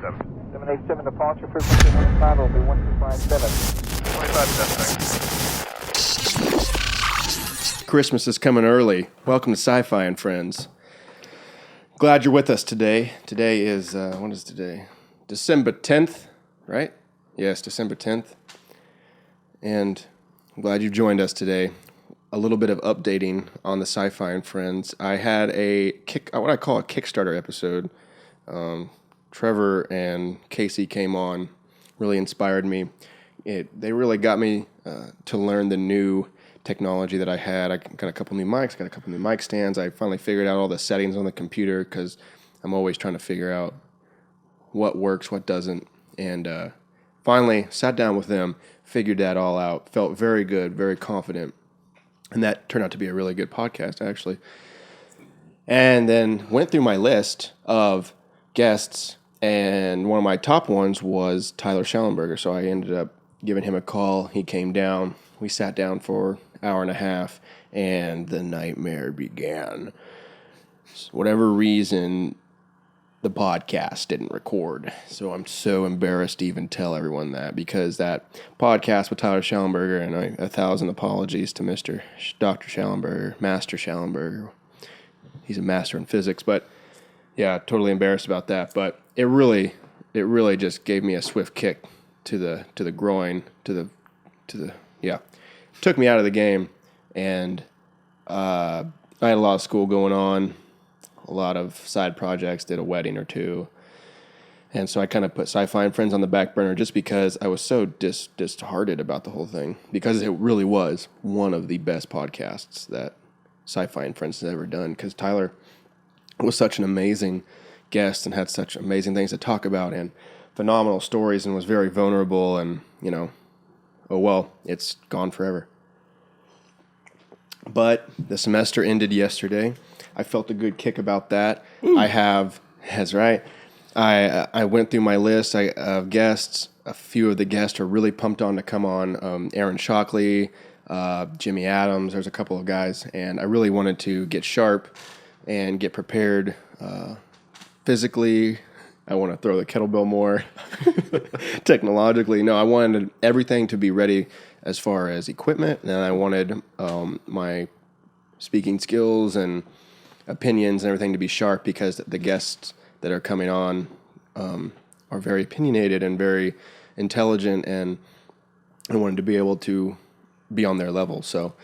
them. 787 departure frequency 15 will be 1257. 25 testing. Christmas is coming early. Welcome to SciFi And Friends. Glad you're with us today. Today is, what is today? December 10th, right? Yes, December 10th. And I'm glad you've joined us today. A little bit of updating on the SciFi And Friends. I had what I call a Kickstarter episode. Trevor and Casey came on, really inspired me. They really got me to learn the new technology that I had. I got a couple new mics, got a couple new mic stands. I finally figured out all the settings on the computer because I'm always trying to figure out what works, what doesn't. And finally sat down with them, figured that all out, felt very good, very confident. And that turned out to be a really good podcast, actually. And then went through my list of guests, and one of my top ones was Tyler Schallenberger. So I ended up giving him a call. He came down. We sat down for an hour and a half, and the nightmare began. For whatever reason, the podcast didn't record. So I'm so embarrassed to even tell everyone that, because that podcast with Tyler Schallenberger, and 1,000 apologies to Mr. Dr. Schallenberger, Master Schallenberger. He's a master in physics, but yeah, totally embarrassed about that. But it really just gave me a swift kick to the groin, took me out of the game. And I had a lot of school going on, a lot of side projects, did a wedding or two. And so I kind of put SciFi And Friends on the back burner just because I was so disheartened about the whole thing, because it really was one of the best podcasts that SciFi And Friends has ever done, because Tyler was such an amazing guest and had such amazing things to talk about and phenomenal stories, and was very vulnerable, and, oh well, it's gone forever. But the semester ended yesterday. I felt a good kick about that. Ooh. That's right. I went through my list of guests. A few of the guests are really pumped on to come on. Aaron Shockley, Jimmy Adams, there's a couple of guys, and I really wanted to get sharp and get prepared physically. I want to throw the kettlebell more. Technologically, no, I wanted everything to be ready as far as equipment, and I wanted my speaking skills and opinions and everything to be sharp, because the guests that are coming on are very opinionated and very intelligent, and I wanted to be able to be on their level. So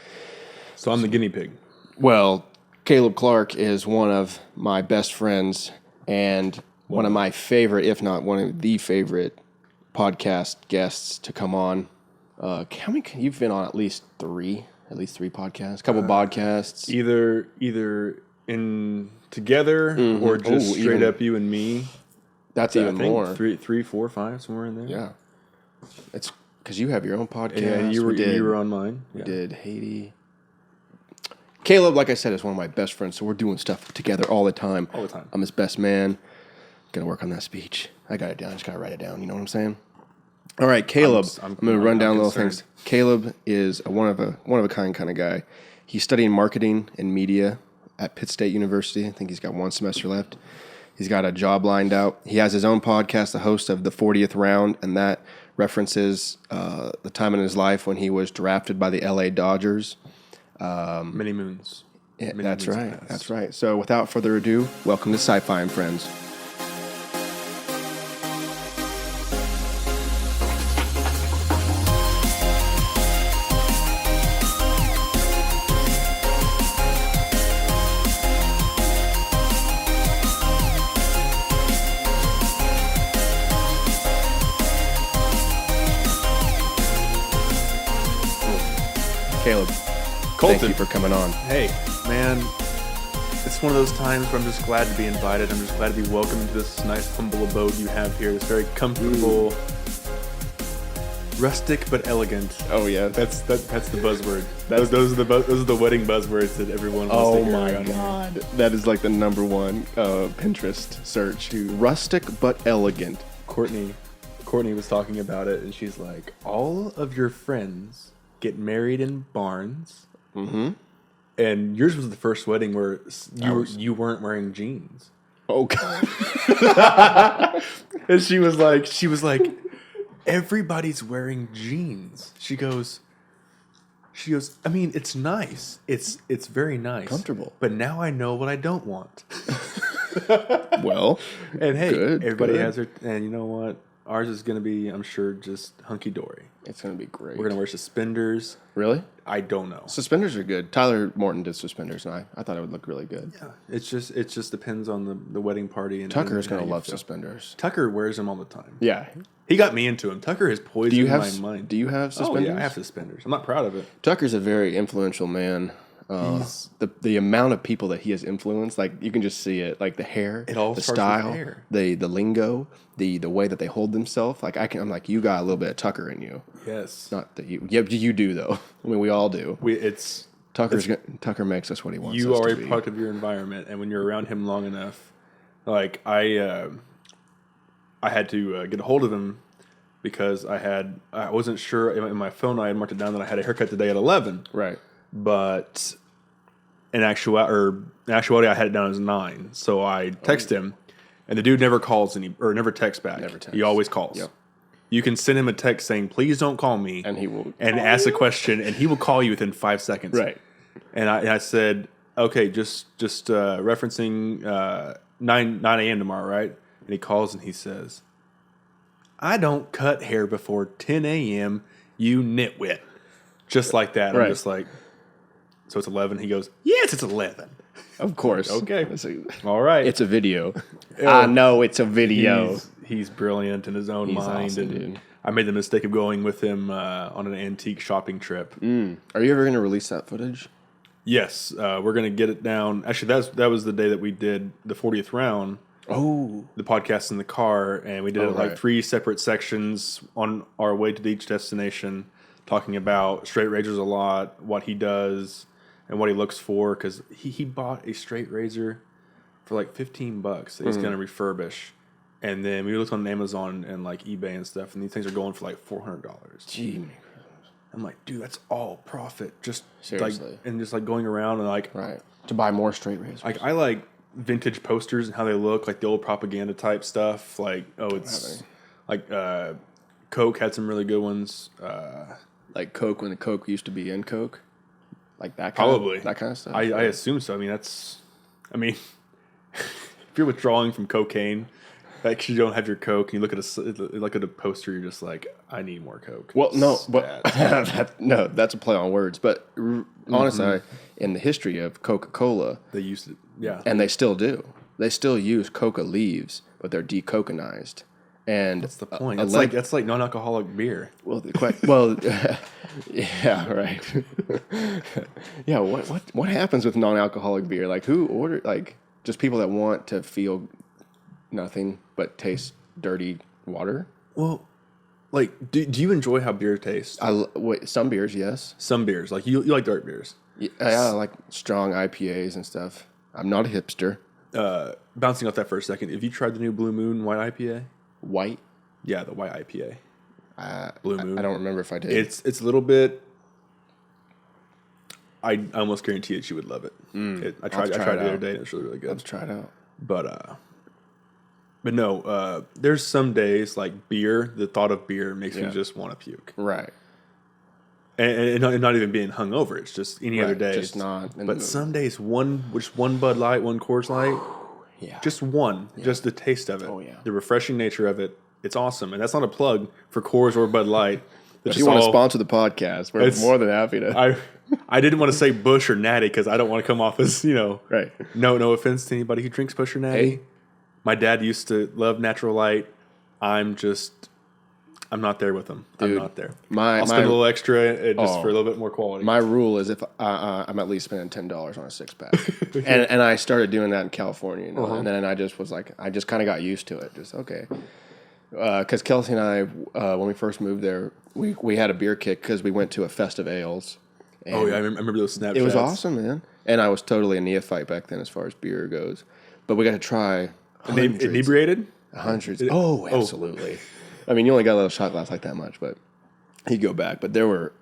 I'm the guinea pig. Well, Kaleb Clark is one of my best friends and one of my favorite, if not one of the favorite, podcast guests to come on. How many? You've been on at least three podcasts, a couple podcasts. Either in together or just straight up you and me. That's even more. 3, 4, 5, somewhere in there. Yeah, it's because you have your own podcast. Yeah, you were on mine. We did Haiti. Kaleb, like I said, is one of my best friends, so we're doing stuff together all the time. All the time. I'm his best man. Gonna work on that speech. I got it down. I just gotta write it down. You know what I'm saying? All right, Kaleb. I'm gonna run down little things. Kaleb is a one of a kind of guy. He's studying marketing and media at Pitt State University. I think he's got one semester left. He's got a job lined out. He has his own podcast, the host of the 40th Round, and that references the time in his life when he was drafted by the LA Dodgers. Many moons. Yeah, Many that's moons right. past. That's right. So without further ado, welcome to SciFi And Friends. Kaleb, Colton. thank you for coming on. Hey, man, it's one of those times where I'm just glad to be invited. I'm just glad to be welcomed to this nice, humble abode you have here. It's very comfortable, rustic but elegant. Oh yeah, That's the buzzword. Those are the wedding buzzwords that everyone wants to hear. Oh my god, that is like the number one Pinterest search. Rustic but elegant. Courtney was talking about it, and she's like, all of your friends get married in barns. Mm-hmm. And yours was the first wedding where you weren't wearing jeans. Oh god. And she was like, everybody's wearing jeans. She goes, I mean, it's nice. It's very nice. Comfortable. But now I know what I don't want. Well, And hey, good, everybody good. has their, and you know what? Ours is going to be, I'm sure, just hunky-dory. It's going to be great. We're going to wear suspenders. Really? I don't know. Suspenders are good. Tyler Morton did suspenders, and I thought it would look really good. Yeah, it just depends on the wedding party. And Tucker is how going to you love feel. suspenders. Tucker wears them all the time. Yeah. He got me into him. Tucker has poisoned Do you have my mind. Do you have suspenders? Oh, yeah, I have suspenders. I'm not proud of it. Tucker's a very influential man. The amount of people that he has influenced, like you can just see it, like the hair, It all the starts style, with hair. the lingo, the way that they hold themselves. Like I'm like, you got a little bit of Tucker in you. Yes. Not that you, yeah, you do though. I mean, we all do. Tucker makes us what he wants. You us are to a be. product of your environment, and when you're around him long enough, like I had to get a hold of him because I wasn't sure in my phone. I had marked it down that I had a haircut today at 11, Right. but in actuality, I had it down as 9. So I text him, and the dude never calls or never texts back. Never texts. He always calls. Yep. You can send him a text saying, "Please don't call me," And he will. and ask a question, and he will call you within 5 seconds. Right. And I said, okay, just referencing 9 a.m. tomorrow, right? And he calls and he says, "I don't cut hair before 10 a.m., you nitwit." Just like that. Right. I'm just like, so it's 11? He goes, yes, it's 11. Of course. Okay. It's a, All right. it's a video. I know it's a video. He's brilliant in his own He's mind. awesome, and dude. I made the mistake of going with him on an antique shopping trip. Are you ever going to release that footage? Yes, we're going to get it down. Actually, that was the day that we did the 40th round. Oh. The podcast in the car, and we did it like right. 3 separate sections on our way to each destination, talking about straight razors a lot, what he does, and what he looks for. Because he bought a straight razor for like $15 that he's going to refurbish, and then we looked on Amazon and like eBay and stuff, and these things are going for like $400. Gee. I'm like, dude, that's all profit. Just Seriously. like, and just like going around and like, Right. To buy more straight razors. like I like vintage posters and how they look, like the old propaganda type stuff. Like, oh, it's like Coke had some really good ones. Like Coke when the Coke used to be in Coke. Like that kind Probably of, that kind of stuff. I assume so. I mean, if you're withdrawing from cocaine, like you don't have your Coke, and you look at a poster, you're just like, I need more Coke. Well, no, Stat. but that's a play on words. But honestly, in the history of Coca-Cola, They used to, yeah. and they still do, they still use coca leaves, but they're decoconized. And That's the point. a That's like non-alcoholic beer. well, yeah, right. Yeah, what happens with non-alcoholic beer? Like who ordered? Like just people that want to feel nothing but taste dirty water. Well, like, do you enjoy how beer tastes? Some beers, yes. Some beers, like you like dark beers. Yeah, I like strong IPAs and stuff. I'm not a hipster. Bouncing off that for a second, have you tried the new Blue Moon White IPA? White. Yeah, the White IPA. Blue Moon. I don't remember if I did. It's a little bit. I almost guarantee that you would love it. I tried it the other day, and it's really good. Let's try it out. But no, there's some days like beer. The thought of beer makes me just want to puke, Right. and not even being hungover. It's just any other day. Just not. In the But mood. some days, one Bud Light, one Coors Light, Yeah. just one, just the taste of it, Oh, yeah. the refreshing nature of it. It's awesome, and that's not a plug for Coors or Bud Light. If you want to sponsor the podcast, we're more than happy to. I didn't want to say Bush or Natty because I don't want to come off as Right. No offense to anybody who drinks Bush or Natty. Hey. My dad used to love Natural Light. I'm not there with them. I'm Dude, not there. my- I'll spend my- a little extra just Oh. for a little bit more quality. My rule is if I'm at least spending $10 on a 6-pack, and I started doing that in California, and then I just was like, I just kind of got used to it. Just okay, because Kelsey and I, when we first moved there, we had a beer kick because we went to a Festive Ales. And oh yeah, I remember those Snapchats. it was awesome, man. And I was totally a neophyte back then as far as beer goes, but we got to try hundreds. Inebriated? Hundreds. Oh, absolutely. I mean, you only got a little shot glass like that much, but he'd go back. But there were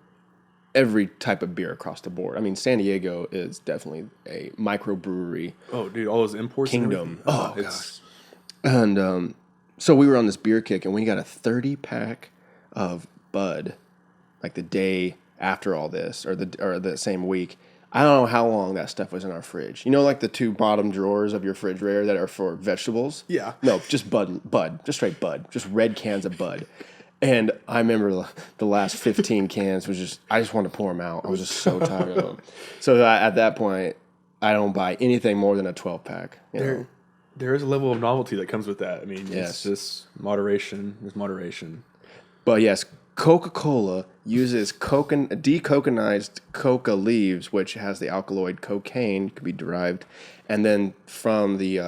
every type of beer across the board. I mean, San Diego is definitely a microbrewery Oh, dude, all those imports. and kingdom. everything. Oh, gosh. And So we were on this beer kick, and we got a 30-pack of Bud, like the day after all this, or the same week. I don't know how long that stuff was in our fridge. You know, like the 2 bottom drawers of your refrigerator that are for vegetables? Yeah. No, just Bud, just straight Bud, just red cans of Bud. And I remember the last 15 cans I just wanted to pour them out. I was just so tired of them. So at that point, I don't buy anything more than a 12-pack. There is a level of novelty that comes with that. I mean, Yes. it's just moderation. There's moderation. But yes, Coca-Cola uses decoconized coca leaves, which has the alkaloid cocaine, could be derived, and then from the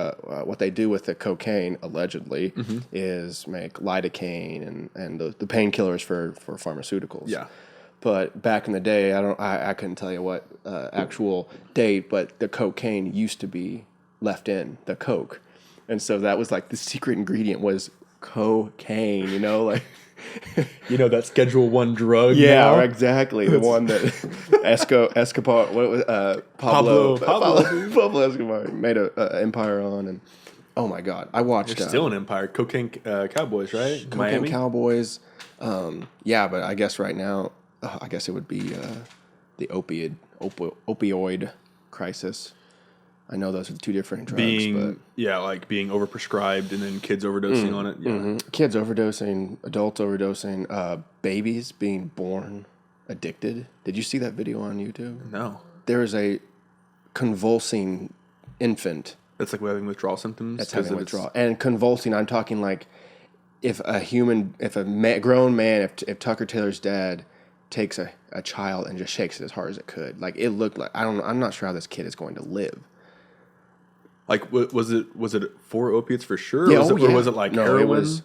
what they do with the cocaine allegedly is make lidocaine and the painkillers for pharmaceuticals. Yeah. But back in the day, I couldn't tell you what actual date, but the cocaine used to be left in the Coke, and so that was like the secret ingredient was cocaine. You know, like. You know, that Schedule 1 drug. Yeah, now? exactly. The one that Escobar, what was Pablo Escobar made an empire on, and oh my God, I watched. They're still an empire. Cocaine Cowboys, right? Cocaine Miami. Cowboys. Yeah, but I guess right now, I guess it would be the opioid crisis. I know those are 2 different drugs, but being overprescribed and then kids overdosing on it. Yeah. Kids overdosing, adults overdosing, babies being born addicted. Did you see that video on YouTube? No. There is a convulsing infant That's like having withdrawal symptoms. that's having withdrawal. And convulsing, I'm talking like if a grown man, if Tucker Taylor's dad takes a child and just shakes it as hard as it could, like it looked like, I'm not sure how this kid is going to live. Like, was it for opiates for sure? Yeah, Or was it like heroin? It was,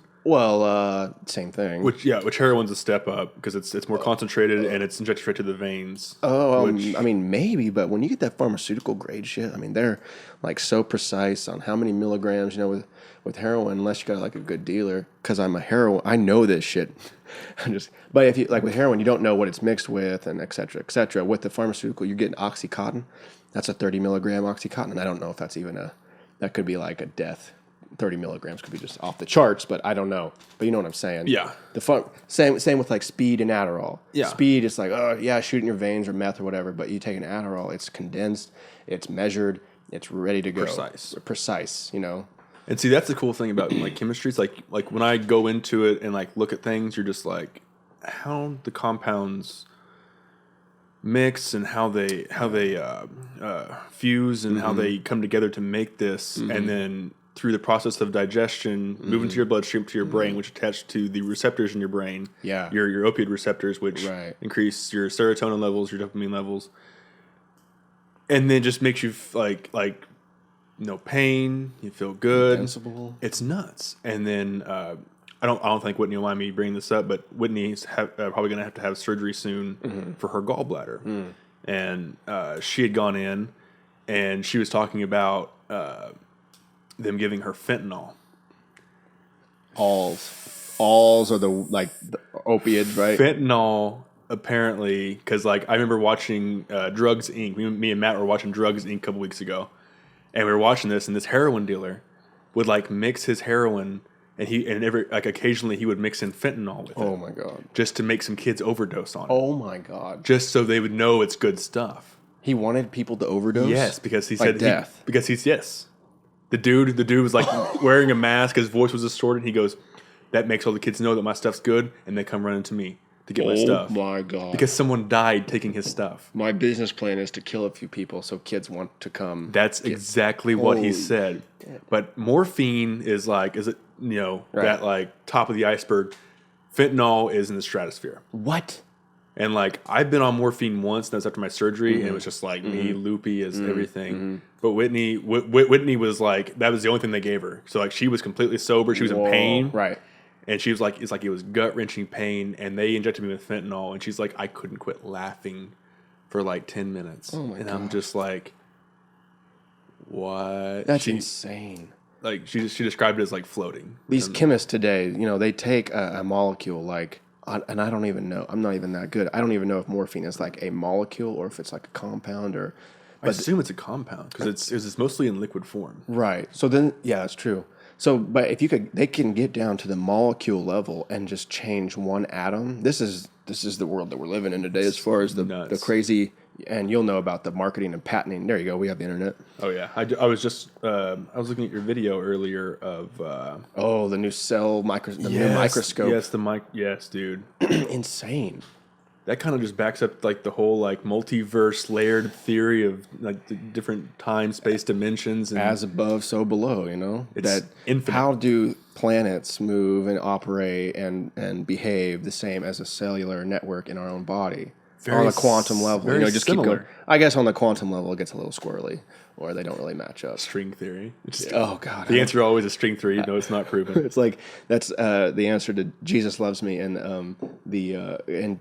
same thing. Which heroin's a step up because it's more concentrated and it's injected straight to the veins. I mean, maybe, but when you get that pharmaceutical grade shit, I mean, they're like so precise on how many milligrams, you know, with heroin, unless you got like a good dealer. Because I know this shit. But if you like with heroin, you don't know what it's mixed with and et cetera, et cetera. With the pharmaceutical, you're getting Oxycontin. That's a 30 milligram Oxycontin, and I don't know if that's that could be like a death. 30 milligrams could be just off the charts, but I don't know. But you know what I'm saying? Yeah. Same with like speed and Adderall. Yeah. Speed is like, shoot in your veins or meth or whatever, but you take an Adderall, it's condensed, it's measured, it's ready to go. Precise, you know? And see, that's the cool thing about like chemistry. It's like when I go into it and like look at things, you're just like, how the compounds mix and how they fuse and how they come together to make this, and then through the process of digestion, move into your bloodstream to your brain, which attached to the receptors in your brain, your opioid receptors, which increase your serotonin levels, your dopamine levels, and then just makes you like no pain, you feel good, Invincible. It's nuts. And then I don't think Whitney will mind me bringing this up, but Whitney's probably going to have surgery soon for her gallbladder. And she had gone in, and she was talking about them giving her fentanyl. Alls are the opiates, right? Fentanyl, apparently, because like I remember watching Drugs Inc. Me and Matt were watching Drugs Inc. a couple weeks ago, and we were watching this, and this heroin dealer would like mix his heroin. And occasionally he would mix in fentanyl with it. Oh my God! Just to make some kids overdose on it. Oh my God! Just so they would know it's good stuff. He wanted people to overdose. Yes, because he like said death. Yes. The dude was like wearing a mask. His voice was distorted. He goes, "That makes all the kids know that my stuff's good, and they come running to me to get my stuff." Oh my God! Because someone died taking his stuff. My business plan is to kill a few people so kids want to come. That's exactly what he said. But morphine is that like top of the iceberg. Fentanyl is in the stratosphere. What? And like I've been on morphine once, and that was after my surgery, and it was just like me loopy as everything. But Whitney was like, that was the only thing they gave her. So like she was completely sober, she was in pain, right? And she was like, it was gut wrenching pain, and they injected me with fentanyl, and she's like, I couldn't quit laughing for like 10 minutes, and I'm just like, what? That's insane. Like she described it as like floating. These chemists today, they take a molecule like, and I don't even know. I'm not even that good. I don't even know if morphine is like a molecule or if it's like a compound or. I assume it's a compound because it's mostly in liquid form. Right. So then, yeah, that's true. So, but if you could, they can get down to the molecule level and just change one atom. This is the world that we're living in today, as far as the crazy. And you'll know about the marketing and patenting. There you go. We have the internet. Oh yeah, I was just I was looking at your video earlier of the new new microscope. Yes, yes, dude. Insane. That kind of just backs up like the whole like multiverse layered theory of like the different time, space dimensions. And as above, so below, you know? It's that infinite. How do planets move and operate and behave the same as a cellular network in our own body? On a quantum level. Very just similar. keep going. I guess on the quantum level, it gets a little squirrely, or they don't really match up. String theory. Oh, God. The answer always is string theory. No, it's not proven. It's like that's the answer to Jesus loves me in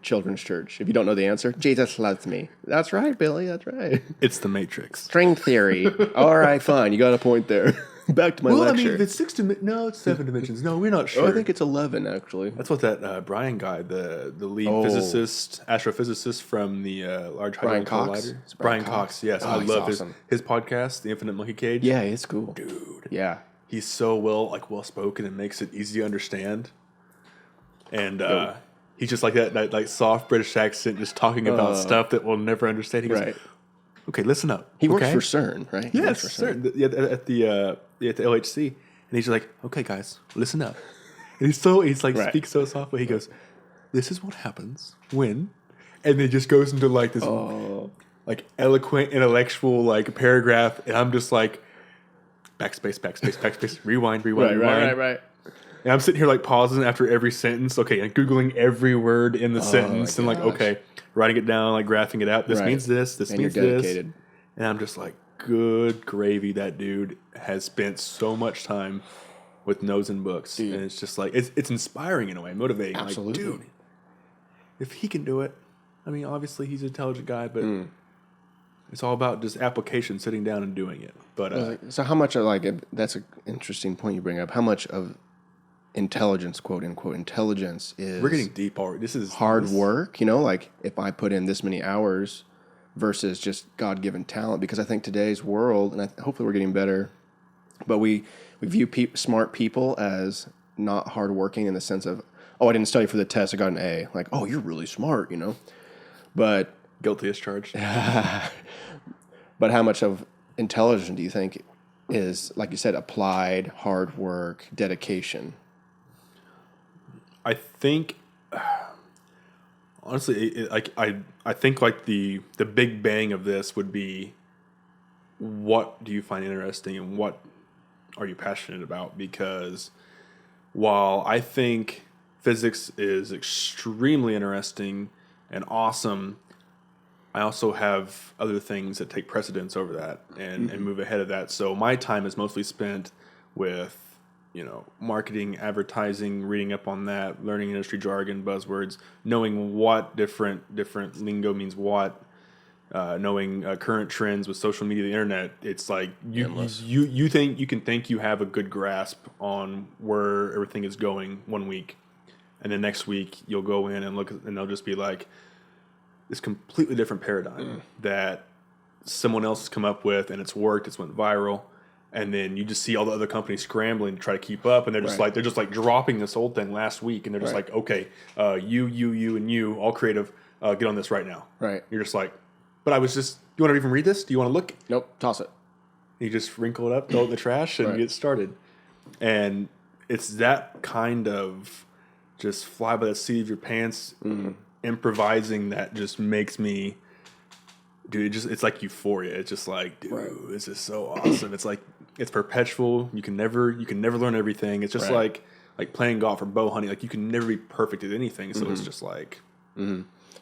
children's church. If you don't know the answer, Jesus loves me. That's right, Billy. That's right. It's the Matrix. String theory. All right, fine. You got a point there. Back to my lecture. I mean, if it's 6 dimensions, no, it's 7 dimensions. No, we're not sure. I think it's 11, actually. That's what that Brian guy, the lead astrophysicist from the Large Hadron Collider. Brian Cox. Yes, I love his podcast, The Infinite Monkey Cage. Yeah, it's cool, dude. Yeah, he's so well spoken and makes it easy to understand. And he's just like that like soft British accent, just talking about stuff that we'll never understand. He goes, okay, listen up. He works for CERN, right? Yes, CERN. Yeah, at the LHC, and he's just like, okay, guys, listen up. And he's like speaks so softly. He goes, "This is what happens when," and then just goes into like this like eloquent intellectual like paragraph, and I'm just like, backspace, rewind. Right. And I'm sitting here like pausing after every sentence. Okay, and googling every word in the sentence, and like, okay, writing it down, like graphing it out. This means this. This means this. And I'm just like, good gravy. That dude has spent so much time with notes and books, and it's just like it's inspiring in a way, motivating. Absolutely, like, dude, if he can do it, I mean, obviously he's an intelligent guy, but it's all about just application, sitting down and doing it. But so how much of that's an interesting point you bring up. How much of intelligence, quote unquote, intelligence is we're getting deep already. This is hard work. You know, like if I put in this many hours versus just God-given talent, because I think today's world, and hopefully we're getting better, but we view smart people as not hardworking in the sense of, oh, I didn't study for the test, I got an A. Like, oh, you're really smart, you know? But guilty as charged. But how much of intelligence do you think is, like you said, applied, hard work, dedication? I think, honestly, I think like the big bang of this would be, what do you find interesting and what are you passionate about? Because while I think physics is extremely interesting and awesome, I also have other things that take precedence over that and move ahead of that. So my time is mostly spent with, marketing, advertising, reading up on that, learning industry jargon, buzzwords, knowing what different lingo means what, knowing current trends with social media, the internet. It's like you think you can think you have a good grasp on where everything is going one week, and then next week you'll go in and look, and they'll just be like this completely different paradigm that someone else has come up with, and it's worked, it's went viral. And then you just see all the other companies scrambling to try to keep up, and they're just like dropping this old thing last week, and they're just like, okay, you, and you, all creative, get on this right now. Right. You're just like, but I was just, do you want to even read this? Do you want to look? Nope, toss it. You just wrinkle it up, throw it in the trash, and get started. And it's that kind of just fly by the seat of your pants, improvising that just makes me, dude, it's like euphoria. It's just like, dude, this is so awesome. It's like, it's perpetual. You can never learn everything. It's just like playing golf or bow hunting. Like, you can never be perfect at anything. So it's just like,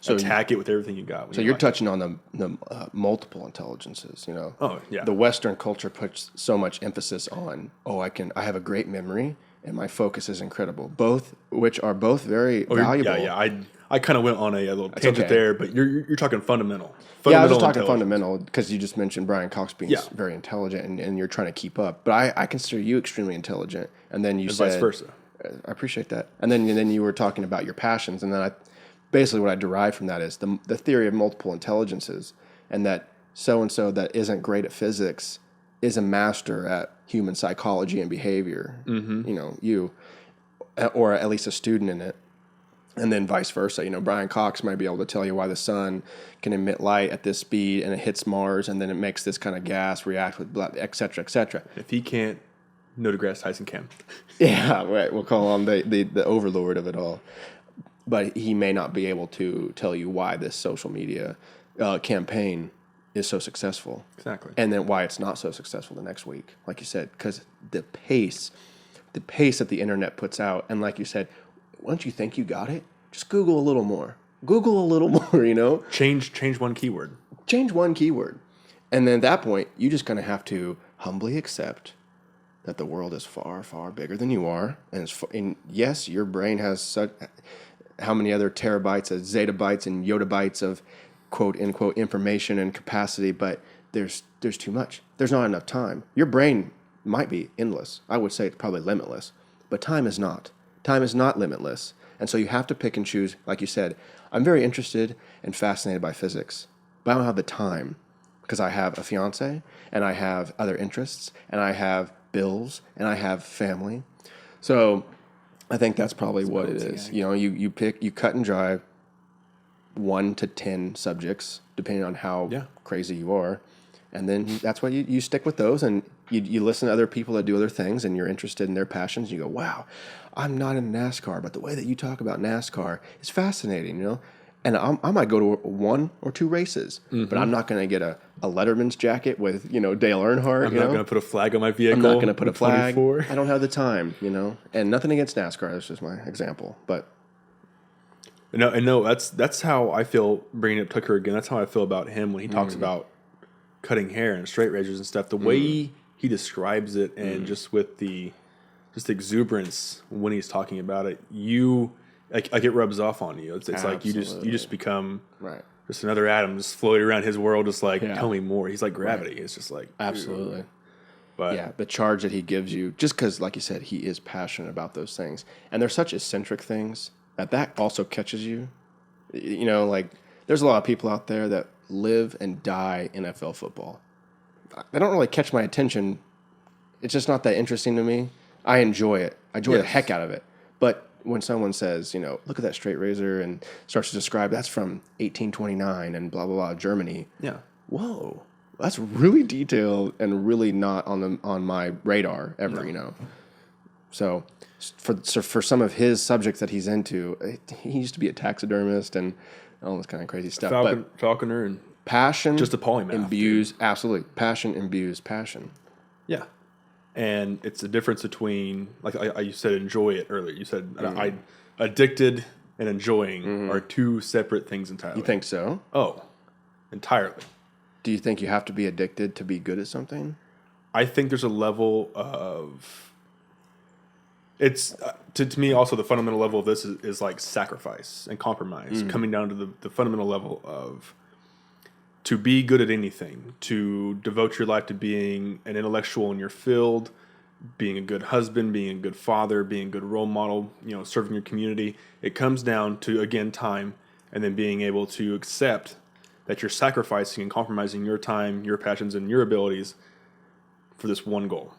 so attack it with everything you got. So you're touching on the multiple intelligences, you know? Oh, yeah. The Western culture puts so much emphasis on, I have a great memory and my focus is incredible. Which are both very valuable. Yeah. I kind of went on a little tangent there, but you're talking fundamental. Yeah, I was just talking fundamental because you just mentioned Brian Cox being very intelligent and you're trying to keep up. But I consider you extremely intelligent. And then you said... vice versa. I appreciate that. And then you were talking about your passions. And then basically what I derived from that is the theory of multiple intelligences, and that so-and-so that isn't great at physics is a master at human psychology and behavior. You, or at least a student in it. And then vice versa. Brian Cox might be able to tell you why the sun can emit light at this speed and it hits Mars and then it makes this kind of gas react with blah, et cetera, et cetera. If he can't, Neil deGrasse Tyson can. Yeah, right. We'll call him the overlord of it all. But he may not be able to tell you why this social media campaign is so successful. Exactly. And then why it's not so successful the next week, like you said, because the pace that the internet puts out, and like you said, once you think you got it, just Google a little more. Change one keyword. Change one keyword. And then at that point, you just kind of have to humbly accept that the world is far, far bigger than you are. And yes, your brain has such how many other terabytes of zettabytes and yottabytes of quote unquote information and capacity, but there's too much. There's not enough time. Your brain might be endless. I would say it's probably limitless, but time is not. Time is not limitless. And so you have to pick and choose. Like you said, I'm very interested and fascinated by physics, but I don't have the time because I have a fiance and I have other interests and I have bills and I have family. So I think that's probably what it is. You cut and dry 1 to 10 subjects, depending on how crazy you are. And then that's why you stick with those, and you listen to other people that do other things, and you're interested in their passions. You go, wow, I'm not in NASCAR, but the way that you talk about NASCAR is fascinating, And I might go to 1 or 2 races, but I'm not going to get a Letterman's jacket with, Dale Earnhardt. I'm not going to put a flag on my vehicle. I'm not going to put a flag. 24. I don't have the time, And nothing against NASCAR. That's just my example. But No, that's how I feel. Bringing up Tucker again, that's how I feel about him when he talks about cutting hair and straight razors and stuff. The way he describes it, and just with the exuberance when he's talking about it, like it rubs off on you. It's like you just become just another atom just floating around his world. Just like tell me more. He's like gravity. It's just like absolutely. Ew. But yeah, the charge that he gives you, just because, like you said, he is passionate about those things, and they're such eccentric things that also catches you. Like there's a lot of people out there that live and die NFL football. They don't really catch my attention. It's just not that interesting to me. I enjoy it. I enjoy the heck out of it. But when someone says, look at that straight razor and starts to describe that's from 1829 and blah, blah, blah, Germany. Yeah. Whoa. That's really detailed and really not on my radar ever, So for some of his subjects that he's into, he used to be a taxidermist and all this kind of crazy stuff. Falconer and passion, just a polymath. Absolutely. Passion imbues passion. Yeah. And it's the difference between, like you said, enjoy it earlier. You said addicted and enjoying are 2 separate things entirely. You think so? Oh, entirely. Do you think you have to be addicted to be good at something? I think there's a level of... It's, to me, also the fundamental level of this is like sacrifice and compromise, coming down to the fundamental level of to be good at anything, to devote your life to being an intellectual in your field, being a good husband, being a good father, being a good role model, serving your community. It comes down to, again, time, and then being able to accept that you're sacrificing and compromising your time, your passions, and your abilities for this one goal,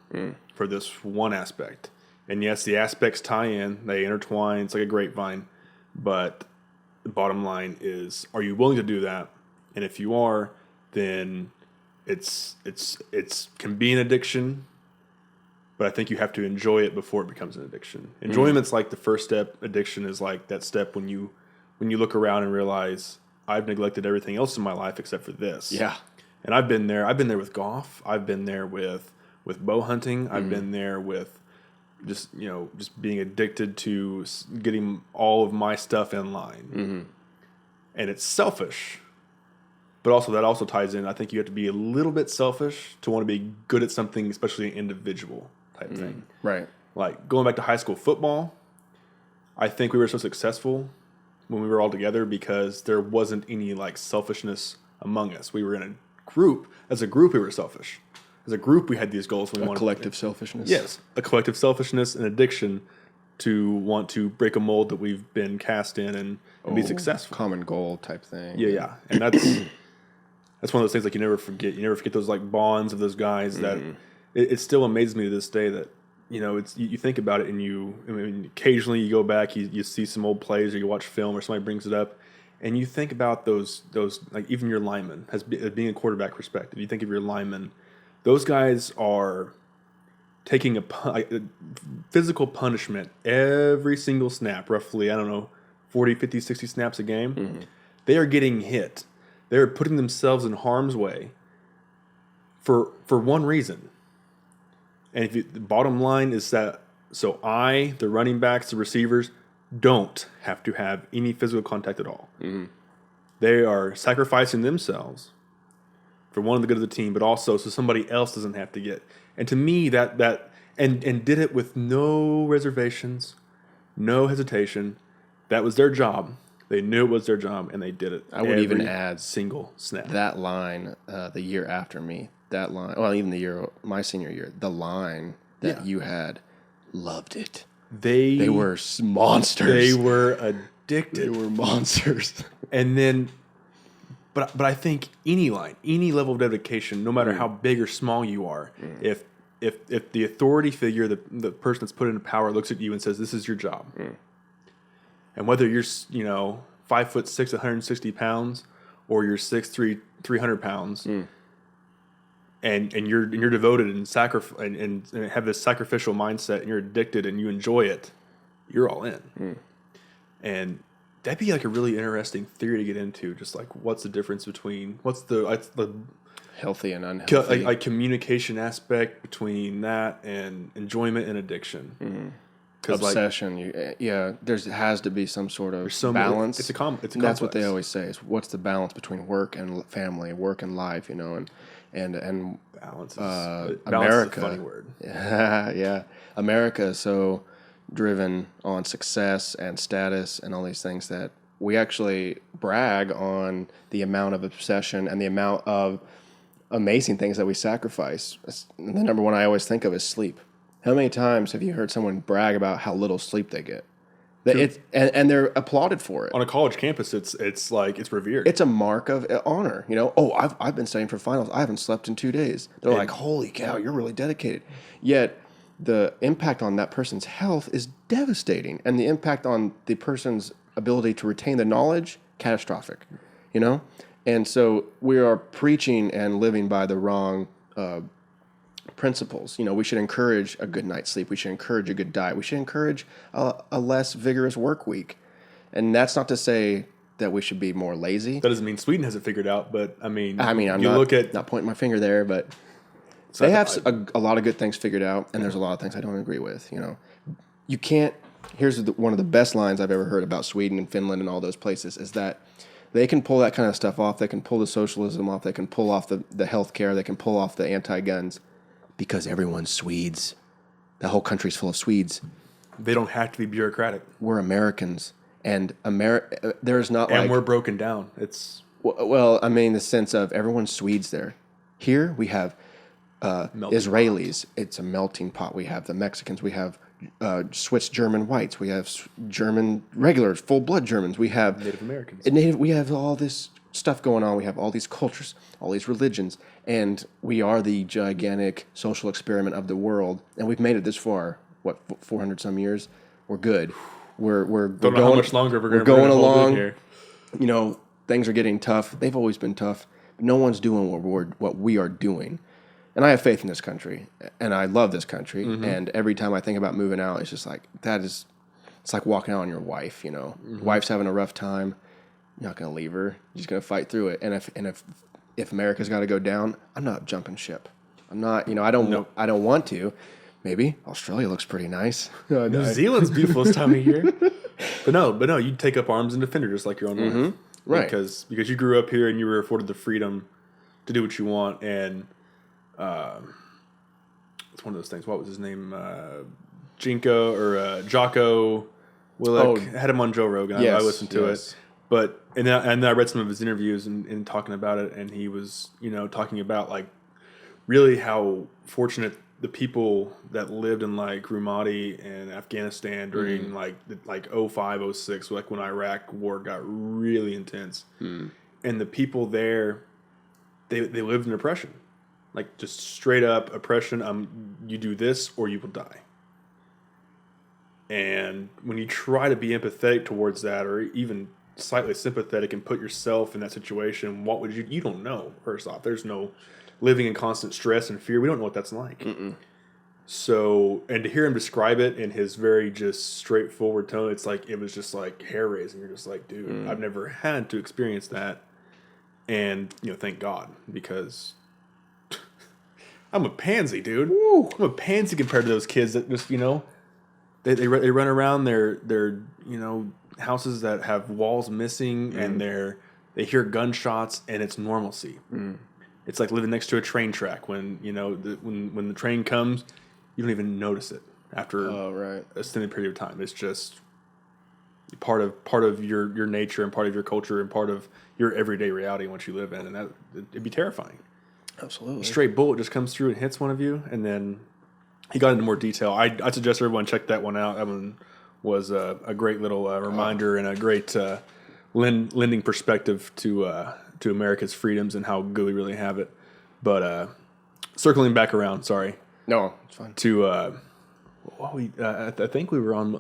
for this one aspect. And yes, the aspects tie in, they intertwine, it's like a grapevine, but the bottom line is, are you willing to do that? And if you are, then it's can be an addiction, but I think you have to enjoy it before it becomes an addiction. Enjoyment's like the first step. Addiction is like that step when you look around and realize I've neglected everything else in my life except for this. Yeah. And I've been there. I've been there with golf. I've been there with bow hunting. I've been there with just being addicted to getting all of my stuff in line. And it's selfish. But also that also ties in, I think you have to be a little bit selfish to want to be good at something, especially an individual type thing. Right. Like going back to high school football, I think we were so successful when we were all together because there wasn't any like selfishness among us. We were in a group. As a group, we were selfish. As a group, we had these goals. We wanted collective selfishness. Yes, a collective selfishness and addiction to want to break a mold that we've been cast in and be successful. Common goal type thing. Yeah. And that's one of those things like you never forget. You never forget those like bonds of those guys that it still amazes me to this day that, it's you think about it and I mean, occasionally you go back, you see some old plays or you watch film or somebody brings it up, and you think about those like even your linemen as being a quarterback perspective. You think of your linemen, those guys are taking a physical punishment every single snap, roughly, I don't know, 40, 50, 60 snaps a game. Mm-hmm. They are getting hit. They're putting themselves in harm's way for one reason. And the bottom line is that so the running backs, the receivers, don't have to have any physical contact at all. Mm-hmm. They are sacrificing themselves for one of the good of the team, but also so somebody else doesn't have to get. And to me, that and did it with no reservations, no hesitation. That was their job. They knew it was their job, and they did it. I would even add single snap. That line, the year after me, that line, well, even the year, my senior year, the line that you had, loved it. They were monsters. They were addicted. They were monsters. And then, but I think any line, any level of dedication, no matter how big or small you are, if the authority figure, the person that's put into power, looks at you and says, "This is your job," and whether you're 5'6", 160 pounds, or you're 6'3", 300 pounds, and you're devoted and and have this sacrificial mindset, and you're addicted and you enjoy it, you're all in. And that'd be like a really interesting theory to get into. Just like, what's the difference between the healthy and unhealthy, like communication aspect between that and enjoyment and addiction. Obsession, there has to be some sort of balance. It's a complex. That's what they always say: is what's the balance between work and family, work and life, and balance. America, is a funny word. Yeah, America is so driven on success and status and all these things that we actually brag on the amount of obsession and the amount of amazing things that we sacrifice. The number one I always think of is sleep. How many times have you heard someone brag about how little sleep they get? And they're applauded for it. On a college campus, it's revered. It's a mark of honor. I've been studying for finals. I haven't slept in 2 days. They're like, holy cow, you're really dedicated. Yet the impact on that person's health is devastating, and the impact on the person's ability to retain the knowledge, catastrophic. And so we are preaching and living by the wrong principles. We should encourage a good night's sleep. We should encourage a good diet. We should encourage a less vigorous work week. And that's not to say that we should be more lazy. That doesn't mean Sweden has it figured out, but I'm not pointing my finger there, but they have a lot of good things figured out, and there's a lot of things I don't agree with. You can't. Here's one of the best lines I've ever heard about Sweden and Finland and all those places is that they can pull that kind of stuff off. They can pull the socialism off. They can pull off the healthcare. They can pull off the anti-guns because everyone's Swedes. The whole country's full of Swedes. They don't have to be bureaucratic. We're Americans, and there's not and we're broken down. It's the sense of everyone's Swedes there. Here we have Israelis. Pot. It's a melting pot. We have the Mexicans. We have Swiss German whites. We have German regulars, full blood Germans. We have Native Americans. We have all this stuff going on. We have all these cultures, all these religions, and we are the gigantic social experiment of the world. And we've made it this far. 400 some years? We're good. We're don't know how much longer we're going along here. Things are getting tough. They've always been tough. But no one's doing what we are doing. And I have faith in this country, and I love this country. Mm-hmm. And every time I think about moving out, it's just like it's like walking out on your wife. Mm-hmm. Wife's having a rough time. You're not going to leave her. You're just going to fight through it. And if America's got to go down, I'm not jumping ship. I'm not. I don't want to. Maybe Australia looks pretty nice. New Zealand's beautiful this time of year. But no, you take up arms and defend her just like your own wife, right? Because you grew up here and you were afforded the freedom to do what you want and. It's one of those things. What was his name? Jocko Willink. I had him on Joe Rogan. Yes, I listened to it. But and I read some of his interviews and talking about it, and he was talking about like really how fortunate the people that lived in like Rumadi and Afghanistan during like 05, 06, like when Iraq war got really intense, and the people there, they lived in oppression. like just straight up oppression. You do this or you will die. And when you try to be empathetic towards that, or even slightly sympathetic and put yourself in that situation, what would you don't know, first off. There's no living in constant stress and fear. We don't know what that's like. Mm-mm. So, and to hear him describe it in his very just straightforward tone, it was just like hair raising. You're just like, dude, I've never had to experience that. And, thank God, because I'm a pansy, dude. Woo. I'm a pansy compared to those kids that just, they run around their houses that have walls missing, and they hear gunshots, and it's normalcy. It's like living next to a train track when when the train comes, you don't even notice it after a extended period of time. It's just part of your nature and part of your culture and part of your everyday reality once you live in, and it'd be terrifying. Absolutely, a straight bullet just comes through and hits one of you, and then. He got into more detail. I suggest everyone check that one out. That one was a great little reminder and a great lending perspective to America's freedoms and how good we really have it. But circling back around, sorry. No, it's fine. To I think we were on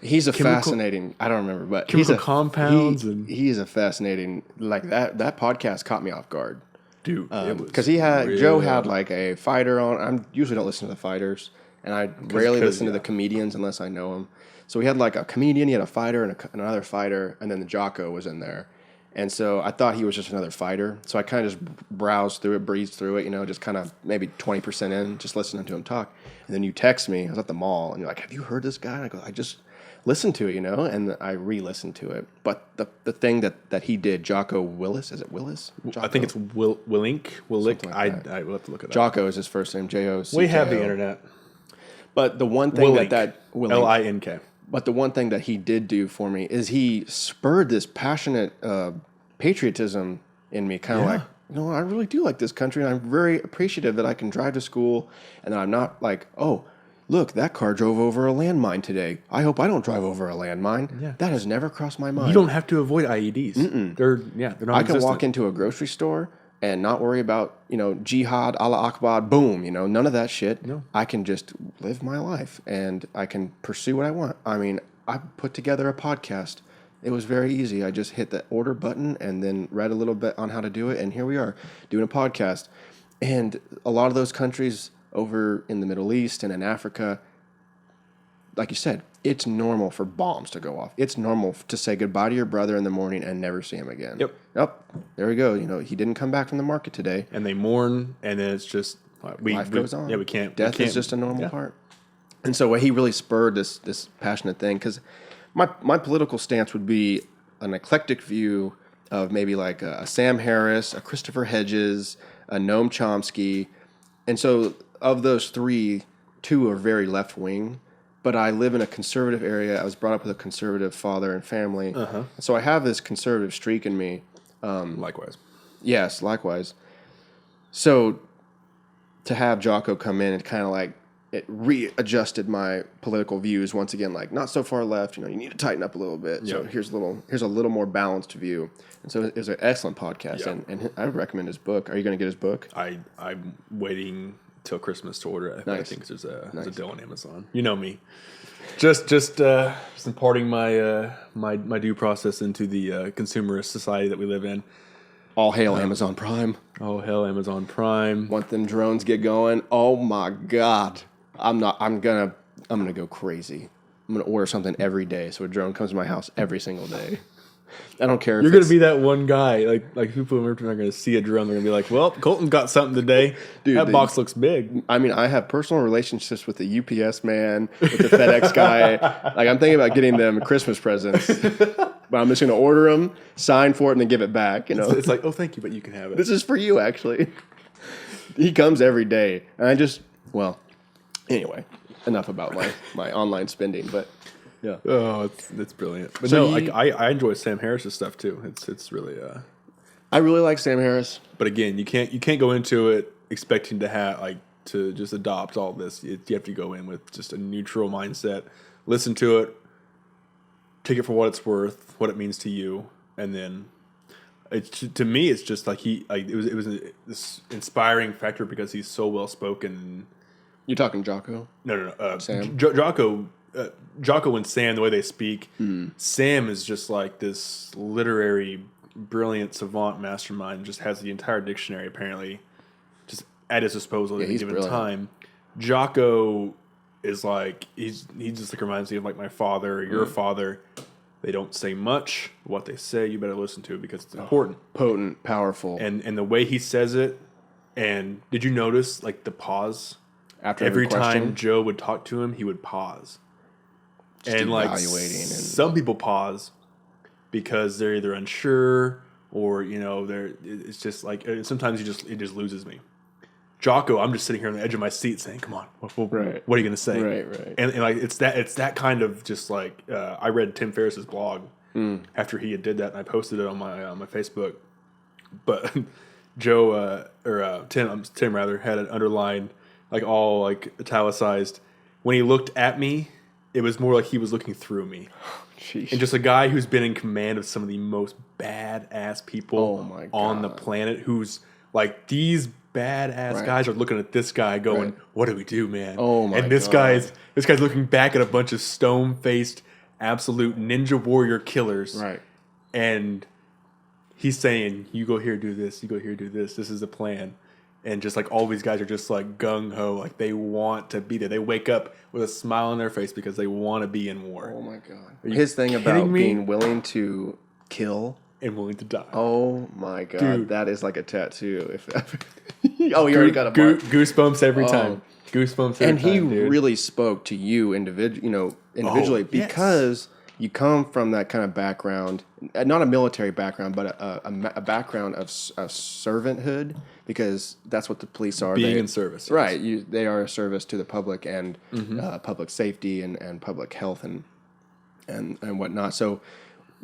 he's a fascinating. I don't remember, but chemical compounds he's a fascinating that podcast caught me off guard. Dude, because Joe had like a fighter on. I usually don't listen to the fighters, and I rarely listen to the comedians unless I know them. So we had like a comedian, he had a fighter and another fighter, and then the Jocko was in there. And so I thought he was just another fighter. So I kind of just browsed through it, breezed through it, just kind of maybe 20% in, just listening to him talk. And then you text me, I was at the mall, and you're like, have you heard this guy? And I go, I just listened to it, and I re-listened to it. But the thing that he did, Jocko Willis, is it Willis? Jocko? I think it's Willink. Like I will have to look it up. Jocko is his first name, J-O-C-K-O. We have the internet. But the one thing Willink. L-I-N-K. But the one thing that he did do for me is he spurred this passionate patriotism in me, kind of like, I really do like this country, and I'm very appreciative that I can drive to school, and that I'm not like, oh, look, that car drove over a landmine today. I hope I don't drive over a landmine. Yeah. That has never crossed my mind. You don't have to avoid IEDs. They're not I can walk into a grocery store and not worry about, jihad, Allah Akbar, boom, none of that shit. No. I can just live my life, and I can pursue what I want. I mean, I put together a podcast. It was very easy. I just hit the order button and then read a little bit on how to do it, and here we are doing a podcast. And a lot of those countries over in the Middle East and in Africa, like you said, it's normal for bombs to go off. It's normal to say goodbye to your brother in the morning and never see him again. Yep. There we go. He didn't come back from the market today. And they mourn, and then it's just life goes on. Yeah, we can't. Death is just a normal part. And so he really spurred this passionate thing, because my political stance would be an eclectic view of maybe like a Sam Harris, a Christopher Hedges, a Noam Chomsky, and so of those three, two are very left wing. But I live in a conservative area. I was brought up with a conservative father and family. So I have this conservative streak in me. Likewise. Yes, likewise. So to have Jocko come in and kind of like, it readjusted my political views once again, like not so far left, you need to tighten up a little bit. So here's a little more balanced view. And so it was an excellent podcast. And I would recommend his book. Are you going to get his book? I'm waiting till Christmas to order it. I think there's a deal on Amazon. You know me. Just imparting my due process into the consumerist society that we live in. All hail Amazon Prime. All hail Amazon Prime. Once them drones get going, oh my God. I'm gonna go crazy. I'm gonna order something every day, so a drone comes to my house every single day. I don't care. You're gonna be that one guy, like people are gonna see a drone. They're gonna be like, "Well, Colton got something today. Dude, that box looks big." I mean, I have personal relationships with the UPS man, with the FedEx guy. Like, I'm thinking about getting them Christmas presents, but I'm just gonna order them, sign for it, and then give it back. It's like, oh, thank you, but you can have it. This is for you, actually. He comes every day, and anyway, enough about my online spending, but. Yeah. Oh, it's brilliant. But so I enjoy Sam Harris's stuff too. It's really. I really like Sam Harris. But again, you can't go into it expecting to have to just adopt all this. You have to go in with just a neutral mindset. Listen to it, take it for what it's worth, what it means to you, and then To me, it's just like it was this inspiring factor because he's so well spoken. You're talking Jocko? No. Sam? Jocko and Sam, the way they speak, Sam is just like this literary, brilliant savant mastermind. Just has the entire dictionary apparently, just at his disposal at any given time. Jocko is like he just like reminds me of like my father or your father. They don't say much. What they say, you better listen to because it's important, Potent, powerful, and the way he says it. And did you notice like the pause? After every time Joe would talk to him, he would pause. Just and like evaluating some people pause because they're either unsure or they're. It's just like sometimes it just loses me. Jocko, I'm just sitting here on the edge of my seat saying, "Come on, what are you going to say?" Right. And like it's that kind of just like I read Tim Ferriss's blog after he had did that, and I posted it on my Facebook. But Joe Tim rather had it underlined, like all like italicized. When he looked at me, it was more like he was looking through me. Sheesh. And just a guy who's been in command of some of the most badass people on the planet, who's like these badass guys are looking at this guy going, "What do we do, man?" Oh my And this guy's looking back at a bunch of stone-faced, absolute ninja warrior killers, Right. And he's saying, "You go here, do this. You go here, do this. This is the plan." And just like all these guys are just like gung ho, like they want to be there. They wake up with a smile on their face because they want to be in war. Oh my god! His thing about being willing to kill and willing to die. Oh my god, dude. That is like a tattoo. You already got a mark. Goosebumps every time. Goosebumps every time. And he dude. really spoke to you individually because you come from that kind of background, not a military background, but a background of servanthood, because that's what the police are. Being in service. Right. They are a service to the public and public safety and public health and whatnot. So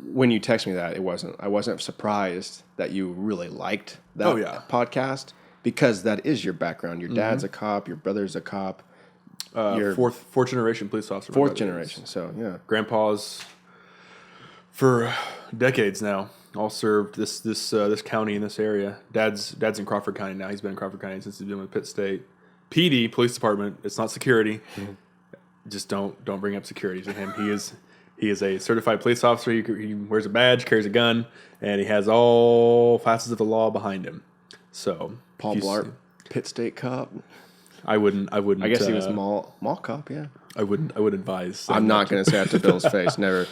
when you text me that, I wasn't surprised that you really liked that podcast, because that is your background. Your dad's a cop, your brother's a cop. Fourth generation police officer. Fourth generation. So yeah, grandpa's for decades now all served this county in this area. Dad's in Crawford County now. He's been in Crawford County since he's been with Pitt State. PD, police department. It's not security. Just don't bring up security to him. He is a certified police officer. He wears a badge, carries a gun, and he has all facets of the law behind him. So Paul Blart, Pitt State cop. I wouldn't. I guess he was mall cop. Yeah. I wouldn't advise. I'm not going to say that to Bill's face. Never.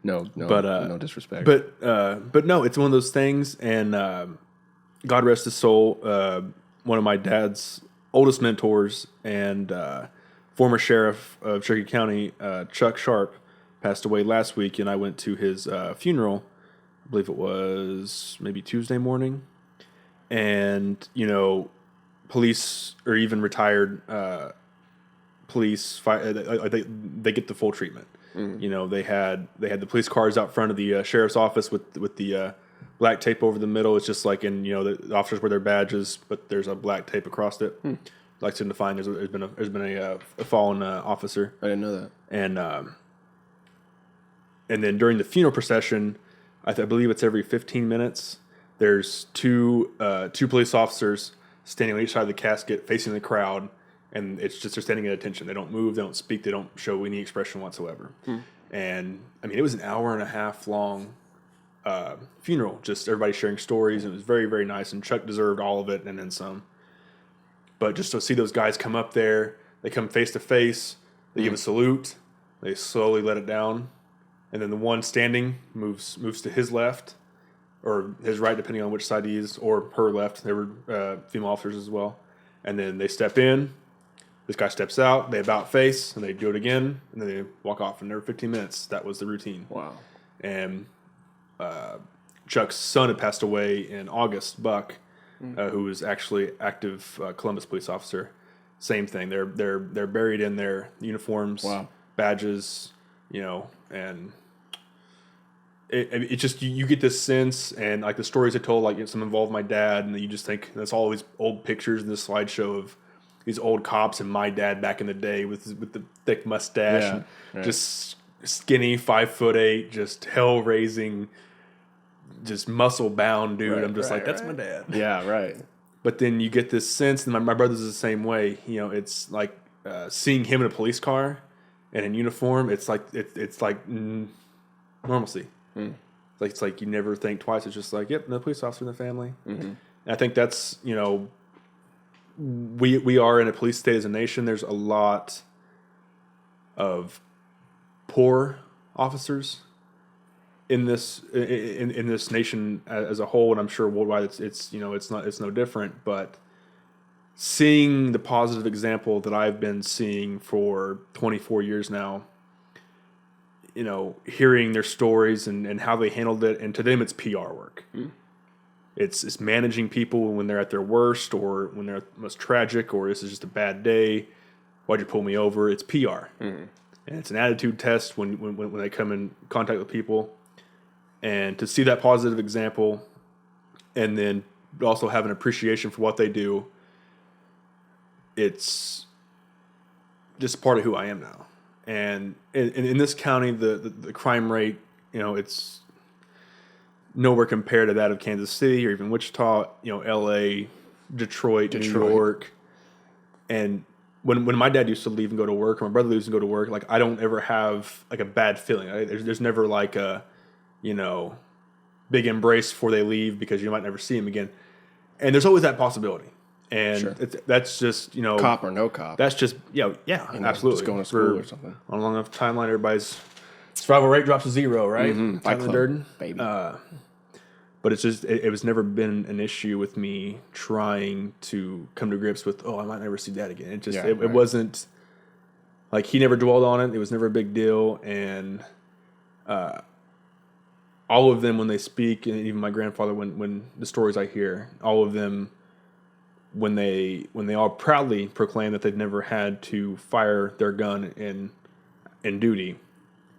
No. But no disrespect. But no, it's one of those things. And God rest his soul. One of my dad's oldest mentors and former sheriff of Cherokee County, Chuck Sharp, passed away last week, and I went to his funeral. I believe it was maybe Tuesday morning. And police or even retired police, they get the full treatment. They had the police cars out front of the sheriff's office with the black tape over the middle. It's just like in the officers wear their badges, but there's a black tape across it. Like to define there's been a fallen officer. I didn't know that. And then during the funeral procession, I believe it's every 15 minutes. There's two police officers standing on each side of the casket, facing the crowd, and it's just they're standing at attention. They don't move, they don't speak, they don't show any expression whatsoever. And I mean, it was an hour and a half long funeral, just everybody sharing stories, and it was very, very nice. And Chuck deserved all of it and then some. But just to see those guys come up there, they come face to face, they give a salute, they slowly let it down, and then the one standing moves to his left. Or his right, depending on which side he is, or her left. They were female officers as well. And then they step in. This guy steps out. They about face, and they do it again, and then they walk off. And every 15 minutes, that was the routine. Wow. And Chuck's son had passed away in August. Buck, who was actually active Columbus police officer. Same thing. They're buried in their uniforms, badges, and. It just you get this sense, and like the stories I told, like some involved my dad, and you just think that's all these old pictures in this slideshow of these old cops and my dad back in the day with the thick mustache, just skinny, 5'8", just hell raising, just muscle bound dude. Right, I'm just right, like, that's right. my dad. Yeah, right. But then you get this sense, and my brother's the same way. You know, it's like seeing him in a police car and in uniform. It's like normalcy. It's like you never think twice. It's just like, yep, no police officer in the family. And I think that's, you know, we are in a police state as a nation. There's a lot of poor officers in this in this nation as a whole, and I'm sure worldwide it's you know it's no different. But seeing the positive example that I've been seeing for 24 years now, you know, hearing their stories and how they handled it, and to them it's PR work. It's managing people when they're at their worst or when they're most tragic, or this is just a bad day. Why'd you pull me over? It's PR. And it's an attitude test when they come in contact with people. And to see that positive example and then also have an appreciation for what they do, it's just part of who I am now. And in this county, the crime rate, you know, it's nowhere compared to that of Kansas City or even Wichita, you know, LA, Detroit, New York. And when my dad used to leave and go to work, or my brother leaves and go to work, like I don't ever have like a bad feeling. There's never like a, you know, big embrace before they leave because you might never see them again. And there's always that possibility. And that's just, you know, Cop or no cop. that's just, yeah, You know, absolutely. just going to school or something. On a long enough timeline, everybody's survival rate drops to 0, right? Fight Tyler Club, Durden. baby. But it's just, it was never been an issue with me trying to come to grips with, I might never see that again. It just, it wasn't, like, he never dwelled on it. It was never a big deal. And all of them, when they speak, and even my grandfather, when the stories I hear, all of them, when they all proudly proclaim that they've never had to fire their gun in duty,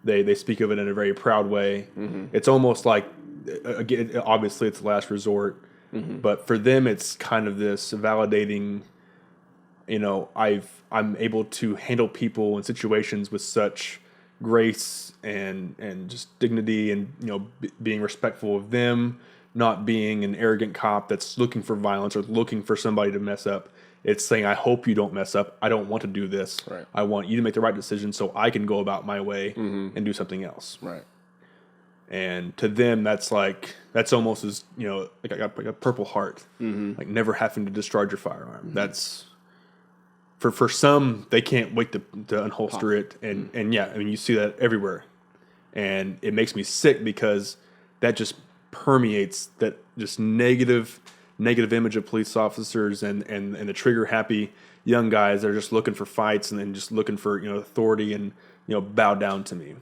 they speak of it in a very proud way. It's almost like, again, obviously it's the last resort, but for them it's kind of this validating, you know, I'm able to handle people in situations with such grace and just dignity, and, you know, being respectful of them, not being an arrogant cop that's looking for violence or looking for somebody to mess up. It's saying, I hope you don't mess up. I don't want to do this. Right. I want you to make the right decision so I can go about my way and do something else. Right. And to them, that's almost as, you know, like a Purple Heart, like never having to discharge your firearm. That's for some, they can't wait to unholster it, and yeah, I mean, you see that everywhere, and it makes me sick because that just permeates that just negative image of police officers and the trigger happy young guys that are just looking for fights and then just looking for, you know, authority and, you know, bow down to me.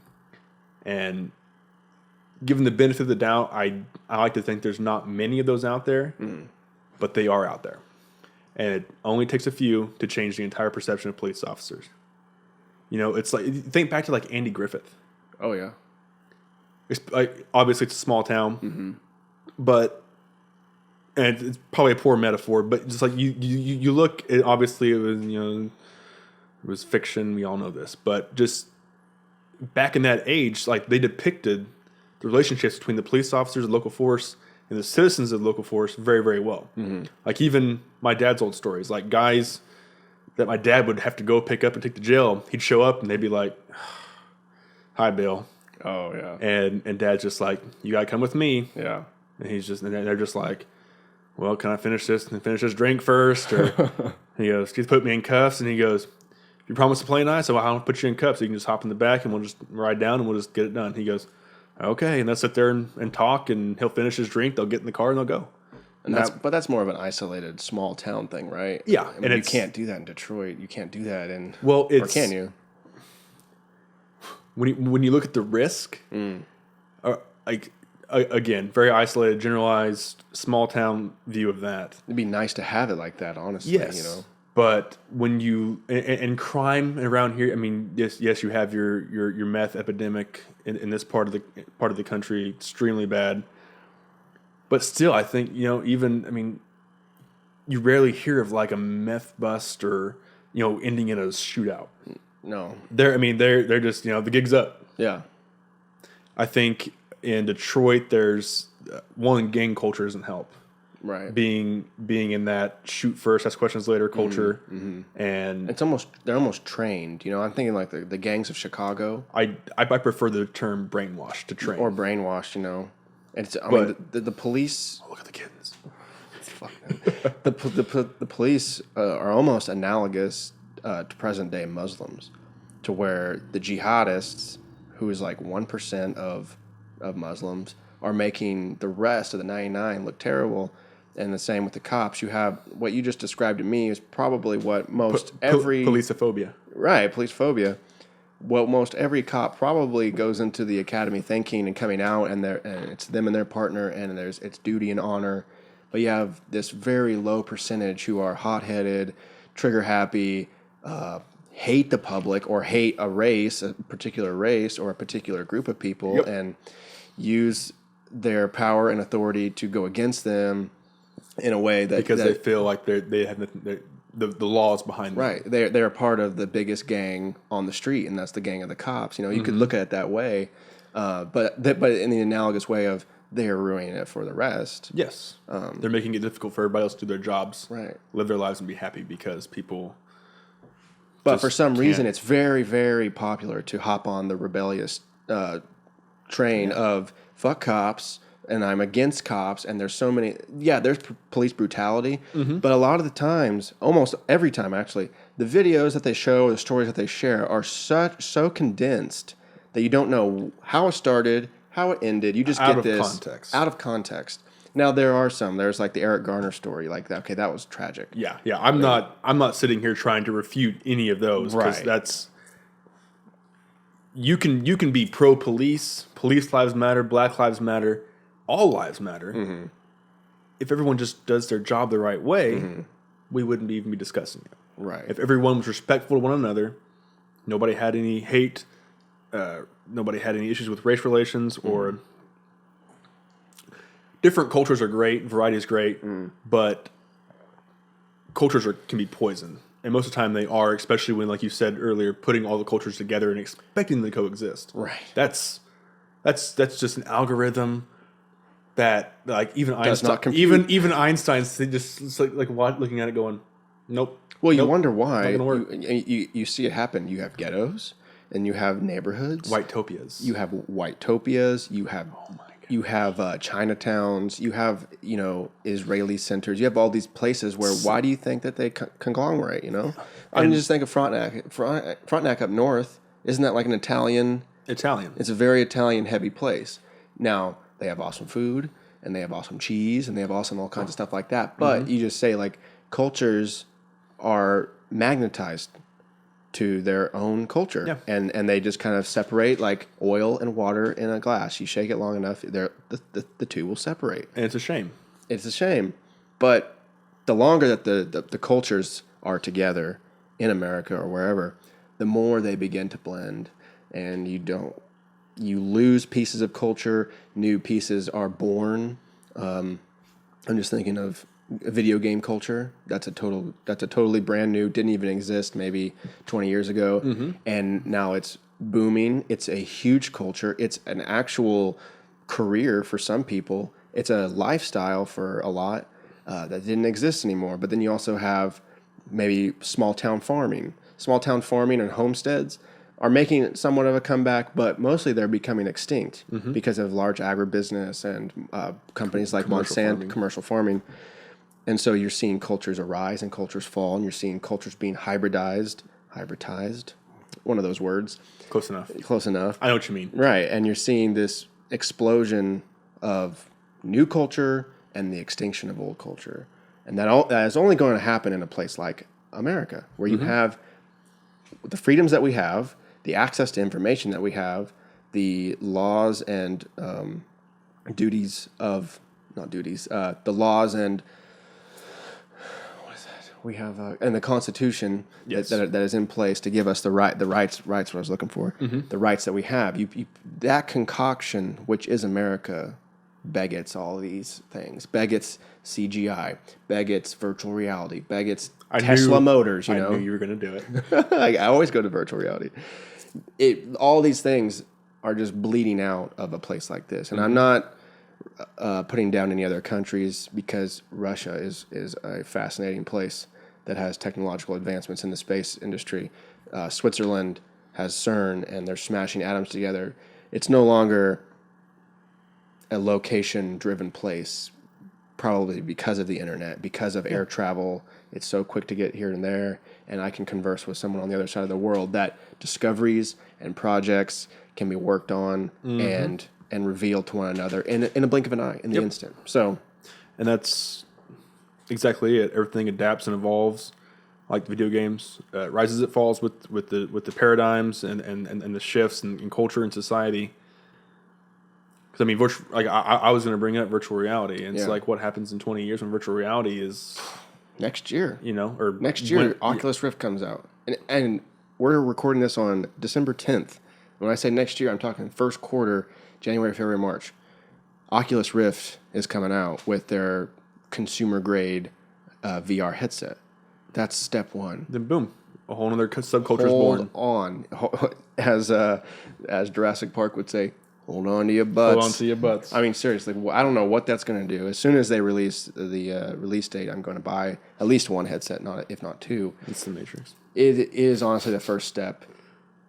And given the benefit of the doubt, I like to think there's not many of those out there, but they are out there. And it only takes a few to change the entire perception of police officers. You know, it's like, think back to like Andy Griffith. Oh, yeah. It's like, obviously it's a small town, but, and it's probably a poor metaphor, but just like you look at, obviously it was, you know, it was fiction. We all know this, but just back in that age, like they depicted the relationships between the police officers of the local force and the citizens of the local force very, very well. Like even my dad's old stories, like guys that my dad would have to go pick up and take to jail, he'd show up and they'd be like, "Hi, Bill." Oh, yeah. And Dad's just like, "You gotta come with me." Yeah. And and they're just like, "Well, can I finish this drink first?" Or he goes, "He's put me in cuffs," and he goes, "You promise to play nice, so I'll put you in cuffs. So you can just hop in the back and we'll just ride down and we'll just get it done." He goes, "Okay," and they'll sit there and talk, and he'll finish his drink. They'll get in the car and they'll go. But that's more of an isolated small town thing, right? Yeah, I mean, and you can't do that in Detroit. You can't do that in. Well, or can you? When you look at the risk, like again, very isolated, generalized, small town view of that. It'd be nice to have it like that, honestly. Yes, you know. But when you and crime around here, I mean, yes, you have your meth epidemic in this part of the country, extremely bad. But still, I think, you know, even, I mean, you rarely hear of like a meth bust or, you know, ending in a shootout. No. They're just, you know, the gig's up. Yeah. I think in Detroit there's one, gang culture doesn't help. Right. Being in that shoot first, ask questions later culture, and They're almost trained. You know, I'm thinking like the gangs of Chicago I prefer the term brainwash to train or brainwashed. You know, I mean the police. Oh, look at the kittens. Fuck them. The police are almost analogous to present day Muslims, to where the jihadists, who is like 1% of Muslims, are making the rest of the 99 look terrible. And the same with the cops. You have what you just described to me is probably what most every policeophobia. Right, police phobia. Well, most every cop probably goes into the academy thinking and coming out, and it's them and their partner, and it's duty and honor. But you have this very low percentage who are hot-headed, trigger-happy, hate the public or hate a particular race or a particular group of people, and use their power and authority to go against them in a way that they feel like they have the laws behind them. Right. They're part of the biggest gang on the street, and that's the gang of the cops. You know, you could look at it that way, but in the analogous way of they're ruining it for the rest. Yes. They're making it difficult for everybody else to do their jobs, right, live their lives, and be happy because people. But for some reason, it's very, very popular to hop on the rebellious train of fuck cops. And I'm against cops, and there's so many. Yeah, there's police brutality, but a lot of the times, almost every time actually, the videos that they show, the stories that they share are so condensed that you don't know how it started, how it ended. You just get this out of context. Now there are some. There's like the Eric Garner story, like that. Okay, that was tragic. Yeah. I'm not sitting here trying to refute any of those because that's. You can be pro police lives matter, Black lives matter. All lives matter. If everyone just does their job the right way, we wouldn't even be discussing it. Right. If everyone was respectful to one another, nobody had any hate, nobody had any issues with race relations or different cultures are great, variety is great, but cultures can be poison. And most of the time they are, especially when, like you said earlier, putting all the cultures together and expecting them to coexist. Right. That's just an algorithm. That like even Einstein's just like looking at it going, nope. Well, you wonder why. You see it happen. You have ghettos, and you have neighborhoods. White-topias. You have white-topias. You have Chinatowns. You have Israeli centers. You have all these places where why do you think that they conglomerate? You know, I mean, just think of Frontenac up north. Isn't that like an Italian? It's a very Italian-heavy place. Now. They have awesome food, and they have awesome cheese, and they have awesome all kinds of stuff like that. But you just say, like, cultures are magnetized to their own culture. Yeah. And they just kind of separate like oil and water in a glass. You shake it long enough, the two will separate. And it's a shame. It's a shame. But the longer that the cultures are together in America or wherever, the more they begin to blend, and you lose pieces of culture, new pieces are born. I'm just thinking of a video game culture. That's a totally brand new, didn't even exist maybe 20 years ago. And now it's booming. It's a huge culture. It's an actual career for some people. It's a lifestyle for a lot that didn't exist anymore. But then you also have maybe small town farming. Small town farming and homesteads are making somewhat of a comeback, but mostly they're becoming extinct because of large agribusiness and companies like Monsanto, commercial farming. And so you're seeing cultures arise and cultures fall, and you're seeing cultures being hybridized, one of those words. Close enough. I know what you mean. Right, and you're seeing this explosion of new culture and the extinction of old culture. And that is only going to happen in a place like America, where you have the freedoms that we have, the access to information that we have, the laws and duties of, not duties, the laws and, what is that? We have, and the Constitution that is in place to give us the rights what I was looking for, the rights that we have. That concoction, which is America, beggets all these things. Beggets CGI, beggets virtual reality, beggets Tesla Motors, I knew you were going to do it. I always go to virtual reality. All these things are just bleeding out of a place like this. And I'm not putting down any other countries because Russia is a fascinating place that has technological advancements in the space industry. Switzerland has CERN, and they're smashing atoms together. It's no longer a location-driven place, probably because of the internet, because of air travel. It's so quick to get here and there, and I can converse with someone on the other side of the world. That discoveries and projects can be worked on and revealed to one another in a blink of an eye, in the instant. So, and that's exactly it. Everything adapts and evolves, like video games. Rises, it falls with the paradigms and the shifts in culture and society. Because I mean, I was going to bring up virtual reality, and it's like what happens in 20 years when virtual reality is next year, or next year, Oculus Rift comes out, and we're recording this on December 10th. When I say next year, I'm talking first quarter, January, February, March. Oculus Rift is coming out with their consumer grade VR headset. That's step one. Then boom, a whole other subculture is born. Hold on, as Jurassic Park would say, hold on to your butts. Hold on to your butts. I mean, seriously, I don't know what that's going to do. As soon as they release the release date, I'm going to buy at least one headset, if not two. It's the Matrix. It is honestly the first step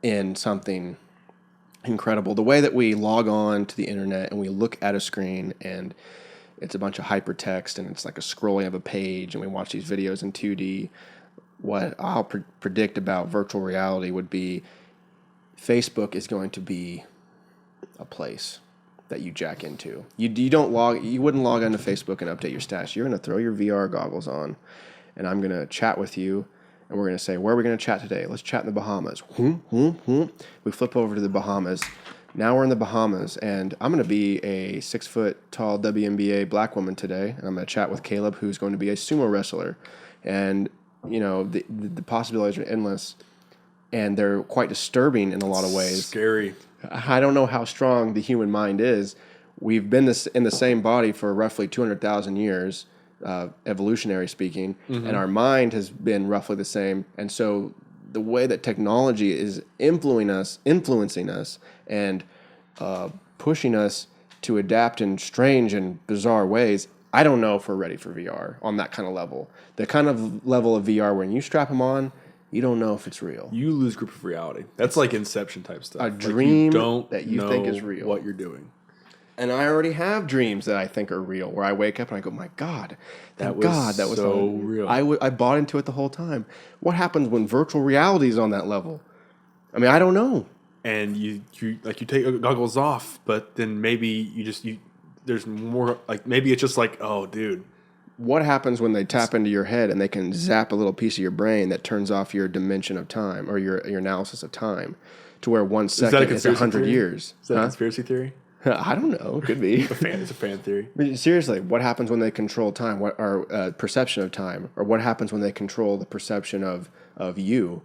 in something incredible. The way that we log on to the internet and we look at a screen and it's a bunch of hypertext and it's like a scrolling of a page and we watch these videos in 2D. What I'll predict about virtual reality would be Facebook is going to be a place that you jack into. You wouldn't log onto Facebook and update your stats. You're going to throw your VR goggles on and I'm going to chat with you. And we're going to say, where are we going to chat today? Let's chat in the Bahamas. We flip over to the Bahamas. Now we're in the Bahamas, and I'm going to be a 6-foot tall WNBA black woman today. And I'm going to chat with Kaleb, who's going to be a sumo wrestler. And, you know, the possibilities are endless, and they're quite disturbing in a lot of ways. Scary. I don't know how strong the human mind is. We've been in the same body for roughly 200,000 years. Evolutionary speaking, and our mind has been roughly the same. And so the way that technology is influencing us and pushing us to adapt in strange and bizarre ways, I don't know if we're ready for VR on that kind of level. The kind of level of VR when you strap them on, you don't know if it's real. You lose grip of reality. That's like Inception type stuff. A dream that you know think is real. What you're doing. And I already have dreams that I think are real, where I wake up and I go, "My God, that was so real." I bought into it the whole time. What happens when virtual reality is on that level? I mean, I don't know. And you take goggles off, but then maybe there's more. Like maybe it's just like, oh, dude. What happens when they tap into your head and they can zap a little piece of your brain that turns off your dimension of time or your analysis of time, to where 1 second is 100 years? Is that a conspiracy theory? I don't know. Could be. It's a fan theory. I mean, seriously, what happens when they control time? What our perception of time, or what happens when they control the perception of you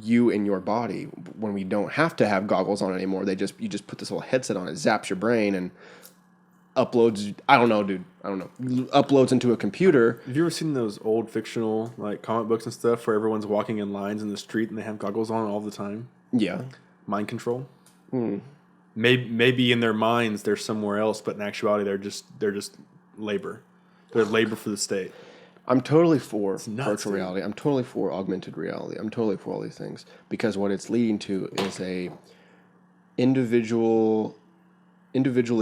in your body? When we don't have to have goggles on anymore, you just put this little headset on. It zaps your brain and uploads. I don't know, dude. I don't know. Uploads into a computer. Have you ever seen those old fictional like comic books and stuff where everyone's walking in lines in the street and they have goggles on all the time? Yeah. Mind control. Maybe in their minds they're somewhere else, but in actuality they're just labor. They're labor for the state. I'm totally for virtual reality. I'm totally for augmented reality. I'm totally for all these things because what it's leading to is a individually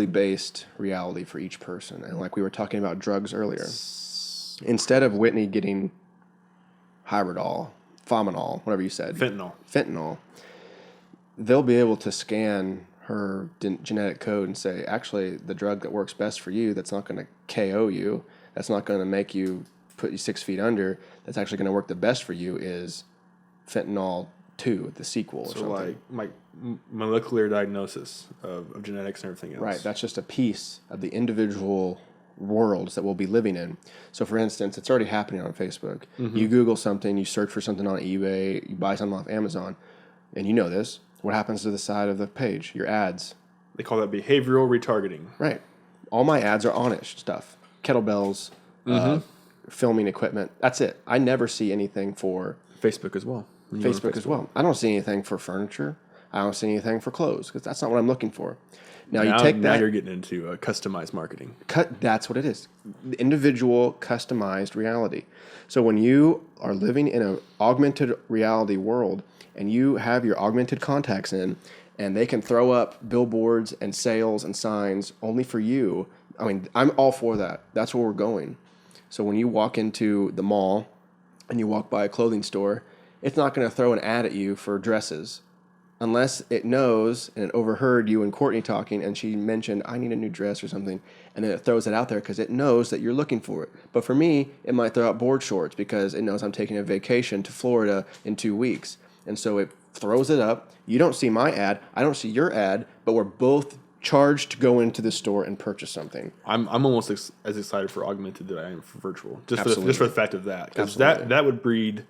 based reality for each person. And like we were talking about drugs earlier, instead of Whitney getting Hybridol, Fominol, whatever you said, fentanyl, they'll be able to scan her genetic code and say, actually, the drug that works best for you, that's not going to KO you, that's not going to make you put you 6 feet under, that's actually going to work the best for you is fentanyl 2, the sequel or something. Like molecular diagnosis of genetics and everything else. Right, that's just a piece of the individual worlds that we'll be living in. So, for instance, it's already happening on Facebook. You Google something, you search for something on eBay, you buy something off Amazon, and you know this. What happens to the side of the page? Your ads. They call that behavioral retargeting. Right. All my ads are honest stuff. Kettlebells, filming equipment. That's it. I never see anything for... Facebook as well. Facebook as well. I don't see anything for furniture. I don't see anything for clothes because that's not what I'm looking for. Now you take now that. you're getting into customized marketing. That's what it is. Individual, customized reality. So when you are living in an augmented reality world and you have your augmented contacts in, and they can throw up billboards and sales and signs only for you, I mean, I'm all for that. That's where we're going. So when you walk into the mall and you walk by a clothing store, it's not going to throw an ad at you for dresses unless it knows and it overheard you and Courtney talking and she mentioned, I need a new dress or something. And then it throws it out there because it knows that you're looking for it. But for me, it might throw out board shorts because it knows I'm taking a vacation to Florida in 2 weeks. And so it throws it up. You don't see my ad. I don't see your ad, but we're both charged to go into the store and purchase something. I'm almost as excited for augmented that I am for virtual. Just Absolutely. for the fact of that. Because Absolutely. that would breed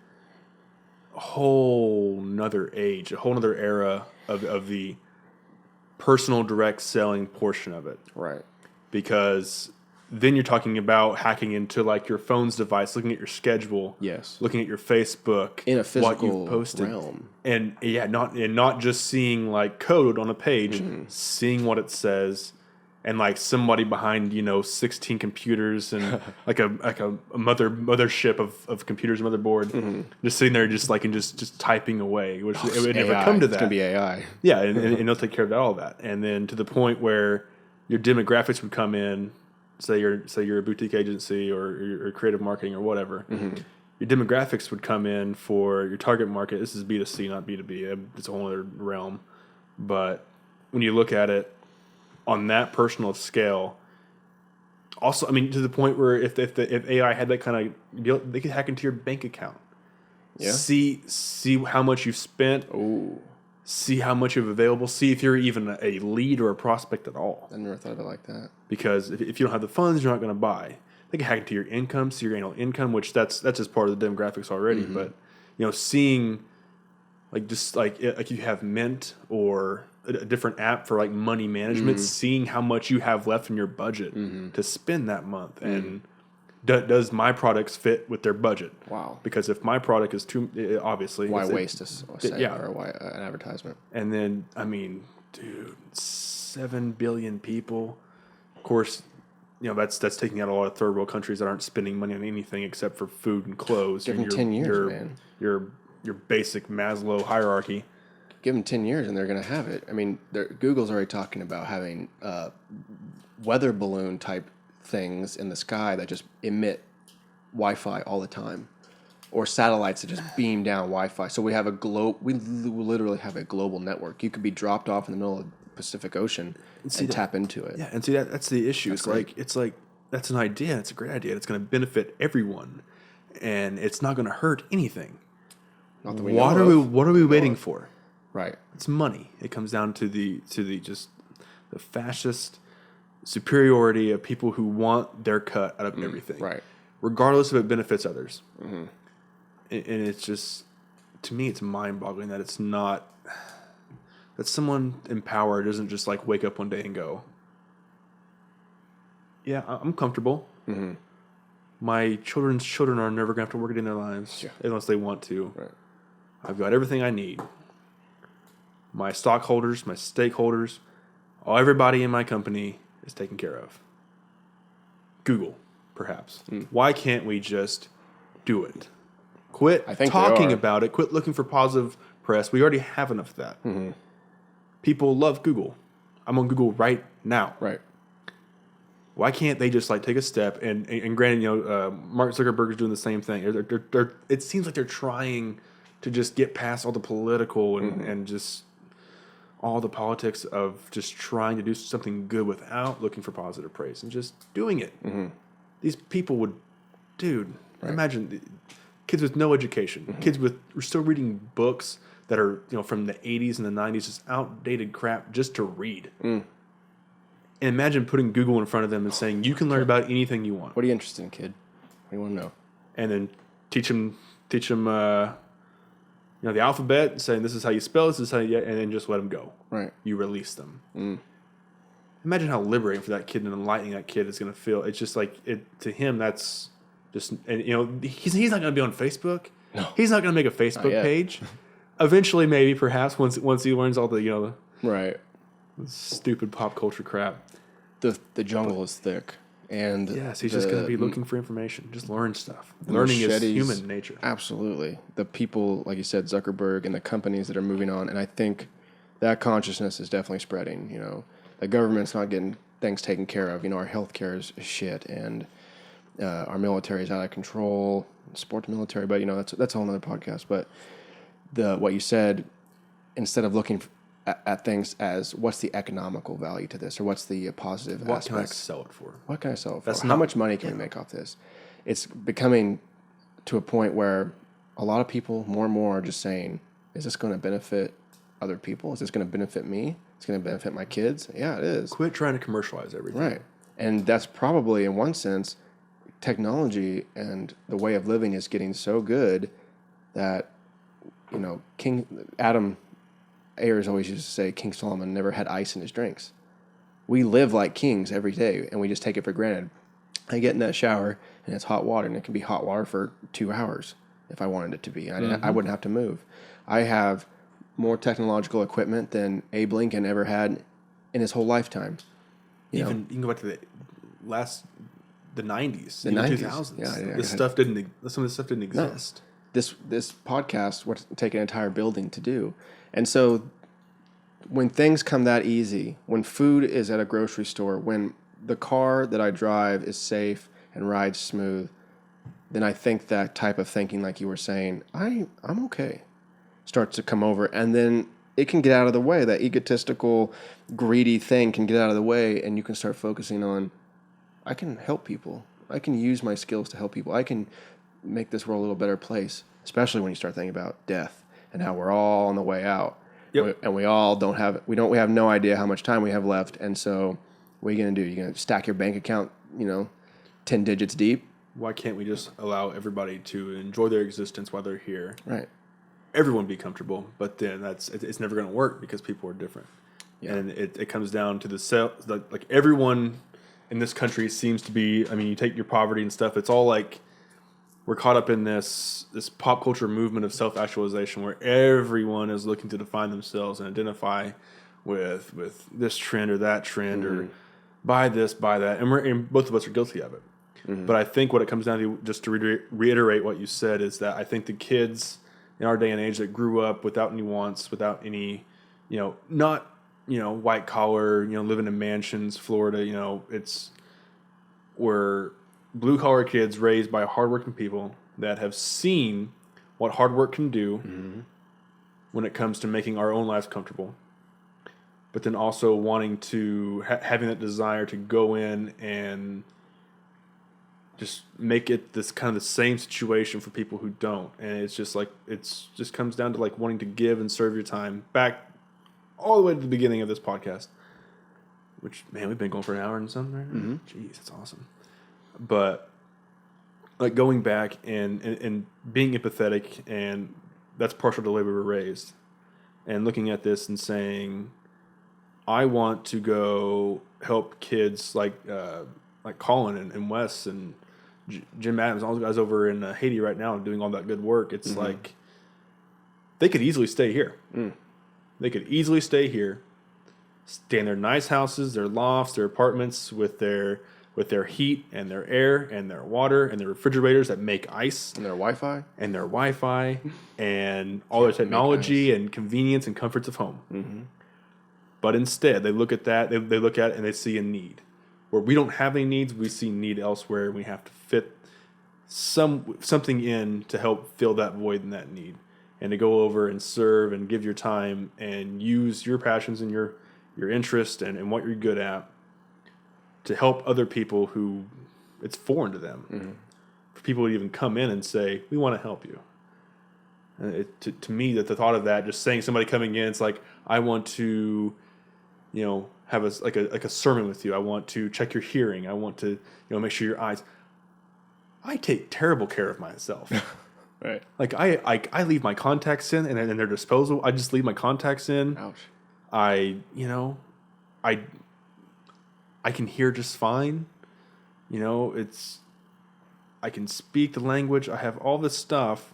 a whole nother age, a whole nother era of the personal direct selling portion of it. Right. Because then you're talking about hacking into like your phone's device, looking at your schedule, Yes. looking at your Facebook, In a what physical you've posted, realm. and not just seeing like code on a page, seeing what it says, and like somebody behind 16 computers and like a mothership of computers, motherboard, just sitting there just typing away, which it would never AI. come to It's that. going to be AI. Yeah, and they'll take care of all that, and then to the point where your demographics would come in. Say you're a boutique agency or you're creative marketing or whatever. Your demographics would come in for your target market. This is B2C, not B2B. It's a whole other realm. But when you look at it on that personal scale, also, I mean, to the point where if AI had that kind of, they could hack into your bank account. Yeah. See how much you've spent. Ooh. See how much you have available. See if you're even a lead or a prospect at all. I never thought of it like that. Because if you don't have the funds, you're not going to buy. They can hack into your income, see your annual income, which that's just part of the demographics already. But seeing like you have Mint or a different app for like money management, seeing how much you have left in your budget to spend that month, and does my products fit with their budget? Wow. Because if my product is too obviously, Why if waste a sale or why an advertisement? And then, I mean, dude, 7 billion people. Of course, that's taking out a lot of third world countries that aren't spending money on anything except for food and clothes. Give them 10 years, man. Your basic Maslow hierarchy. Give them 10 years and they're going to have it. I mean, Google's already talking about having weather balloon type things in the sky that just emit Wi-Fi all the time, or satellites that just beam down Wi-Fi. So we have we literally have a global network. You could be dropped off in the middle of the Pacific Ocean and tap into it. Yeah, and see that's the issue. It's like that's an idea. It's a great idea. It's going to benefit everyone, and it's not going to hurt anything. Not that we What know are of. we waiting for? Right. It's money. It comes down to the fascist superiority of people who want their cut out of everything, right. regardless if it benefits others. And it's just, to me, it's mind-boggling that it's not, that someone in power doesn't just like wake up one day and go, yeah, I'm comfortable. My children's children are never going to have to work it in their lives unless they want to. Right. I've got everything I need. My stockholders, my stakeholders, everybody in my company is taken care of. Google, perhaps. Why can't we just do it? Quit talking about it. Quit looking for positive press. We already have enough of that. People love Google. I'm on Google right now. Right. Why can't they just like take a step and granted, Mark Zuckerberg is doing the same thing. It seems like they're trying to just get past all the political and just all the politics of just trying to do something good without looking for positive praise and just doing it. These people would, imagine kids with no education, kids we're still reading books that are from the 80s and the 90s, just outdated crap just to read. And imagine putting Google in front of them and saying, you can learn about anything you want. What are you interested in, kid? What do you want to know? And then teach them the alphabet, saying this is how you spell, this is how you, and then just let them go. Right. You release them. Imagine how liberating for that kid and enlightening that kid is going to feel. It's just like to him. That's just, and he's not going to be on Facebook. No. He's not going to make a Facebook page. Eventually, maybe, perhaps once he learns all the right. Stupid pop culture crap. The jungle is thick. And Yes, he's just going to be looking for information. Just learn stuff. Learning is machetes, human nature. Absolutely. The people, like you said, Zuckerberg and the companies that are moving on. And I think that consciousness is definitely spreading. You know, the government's not getting things taken care of. You know, our healthcare is shit, and our military is out of control. Support the military, but you know that's a whole other podcast. But what you said, instead of looking at things as what's the economical value to this, or what's the positive What can I aspects. sell it for? What can I sell it for? That's How much money can we make off this? It's becoming to a point where a lot of people, more and more, are just saying, is this going to benefit other people? Is this going to benefit me? It's going to benefit my kids? Yeah, it is. Quit trying to commercialize everything. Right. And that's probably, in one sense, technology and the way of living is getting so good that, you know, Adam Ayers always used to say King Solomon never had ice in his drinks. We live like kings every day, and we just take it for granted. I get in that shower, and it's hot water, and it can be hot water for 2 hours if I wanted it to be. I wouldn't have to move. I have more technological equipment than Abe Lincoln ever had in his whole lifetime. You You can go back to the 90s, The even 90s. 2000s. Yeah, Some of this stuff didn't No. exist. This podcast would take an entire building to do. And so when things come that easy, when food is at a grocery store, when the car that I drive is safe and rides smooth, then I think that type of thinking, like you were saying, I'm okay, starts to come over. And then it can get out of the way. That egotistical, greedy thing can get out of the way, and you can start focusing on, I can help people. I can use my skills to help people. I can make this world a little better place, especially when you start thinking about death and how we're all on the way out. Yep. And we have no idea how much time we have left. And so what are you going to do? You're going to stack your bank account, 10 digits deep? Why can't we just allow everybody to enjoy their existence while they're here? Right. Everyone be comfortable, but then it's never going to work because people are different. Yeah. And it comes down to like everyone in this country seems to be, I mean, you take your poverty and stuff, it's all like we're caught up in this pop culture movement of self-actualization where everyone is looking to define themselves and identify with this trend or that trend or buy this, buy that. And both of us are guilty of it. Mm-hmm. But I think what it comes down to, just to reiterate what you said, is that I think the kids in our day and age that grew up without any wants, without any, not, white collar, living in mansions, Florida, we're blue collar kids raised by hardworking people that have seen what hard work can do when it comes to making our own lives comfortable, but then also wanting to having that desire to go in and just make it this kind of the same situation for people who don't. And it's just like, just comes down to like wanting to give and serve your time back all the way to the beginning of this podcast, which, man, we've been going for an hour and something right now. Jeez, that's awesome. But like going back and being empathetic, and that's partial to the way we were raised, and looking at this and saying, I want to go help kids like Colin and Wes and Jim Adams, all those guys over in Haiti right now doing all that good work. It's like they could easily stay here. They could easily stay here, stay in their nice houses, their lofts, their apartments with their heat and their air and their water and their refrigerators that make ice. And their Wi-Fi. And all their technology and convenience and comforts of home. But instead, they look at that, they look at it and they see a need. Where we don't have any needs, we see need elsewhere, and we have to fit something in to help fill that void and that need. And to go over and serve and give your time and use your passions and your interest and what you're good at to help other people who it's foreign to them. For people to even come in and say, we want to help you. And to me, that the thought of that, just saying somebody coming in, it's like, I want to, have a sermon with you. I want to check your hearing. I want to, make sure your eyes. I take terrible care of myself. Right. Like I leave my contacts in and they're disposable. I just leave my contacts in. Ouch. I can hear just fine. I can speak the language. I have all this stuff.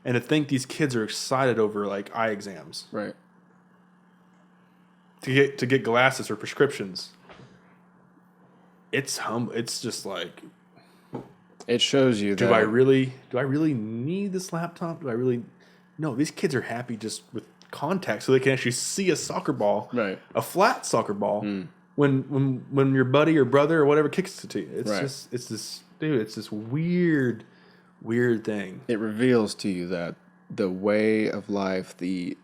And to think these kids are excited over like eye exams. Right. to get glasses or prescriptions. It's just like, It shows you that. do I really need this laptop? Do I really? No, these kids are happy just with contact, so they can actually see a soccer ball, Right. a flat soccer ball, when your buddy or brother or whatever kicks it to you. It's it's this weird thing. It reveals to you that the way of life, the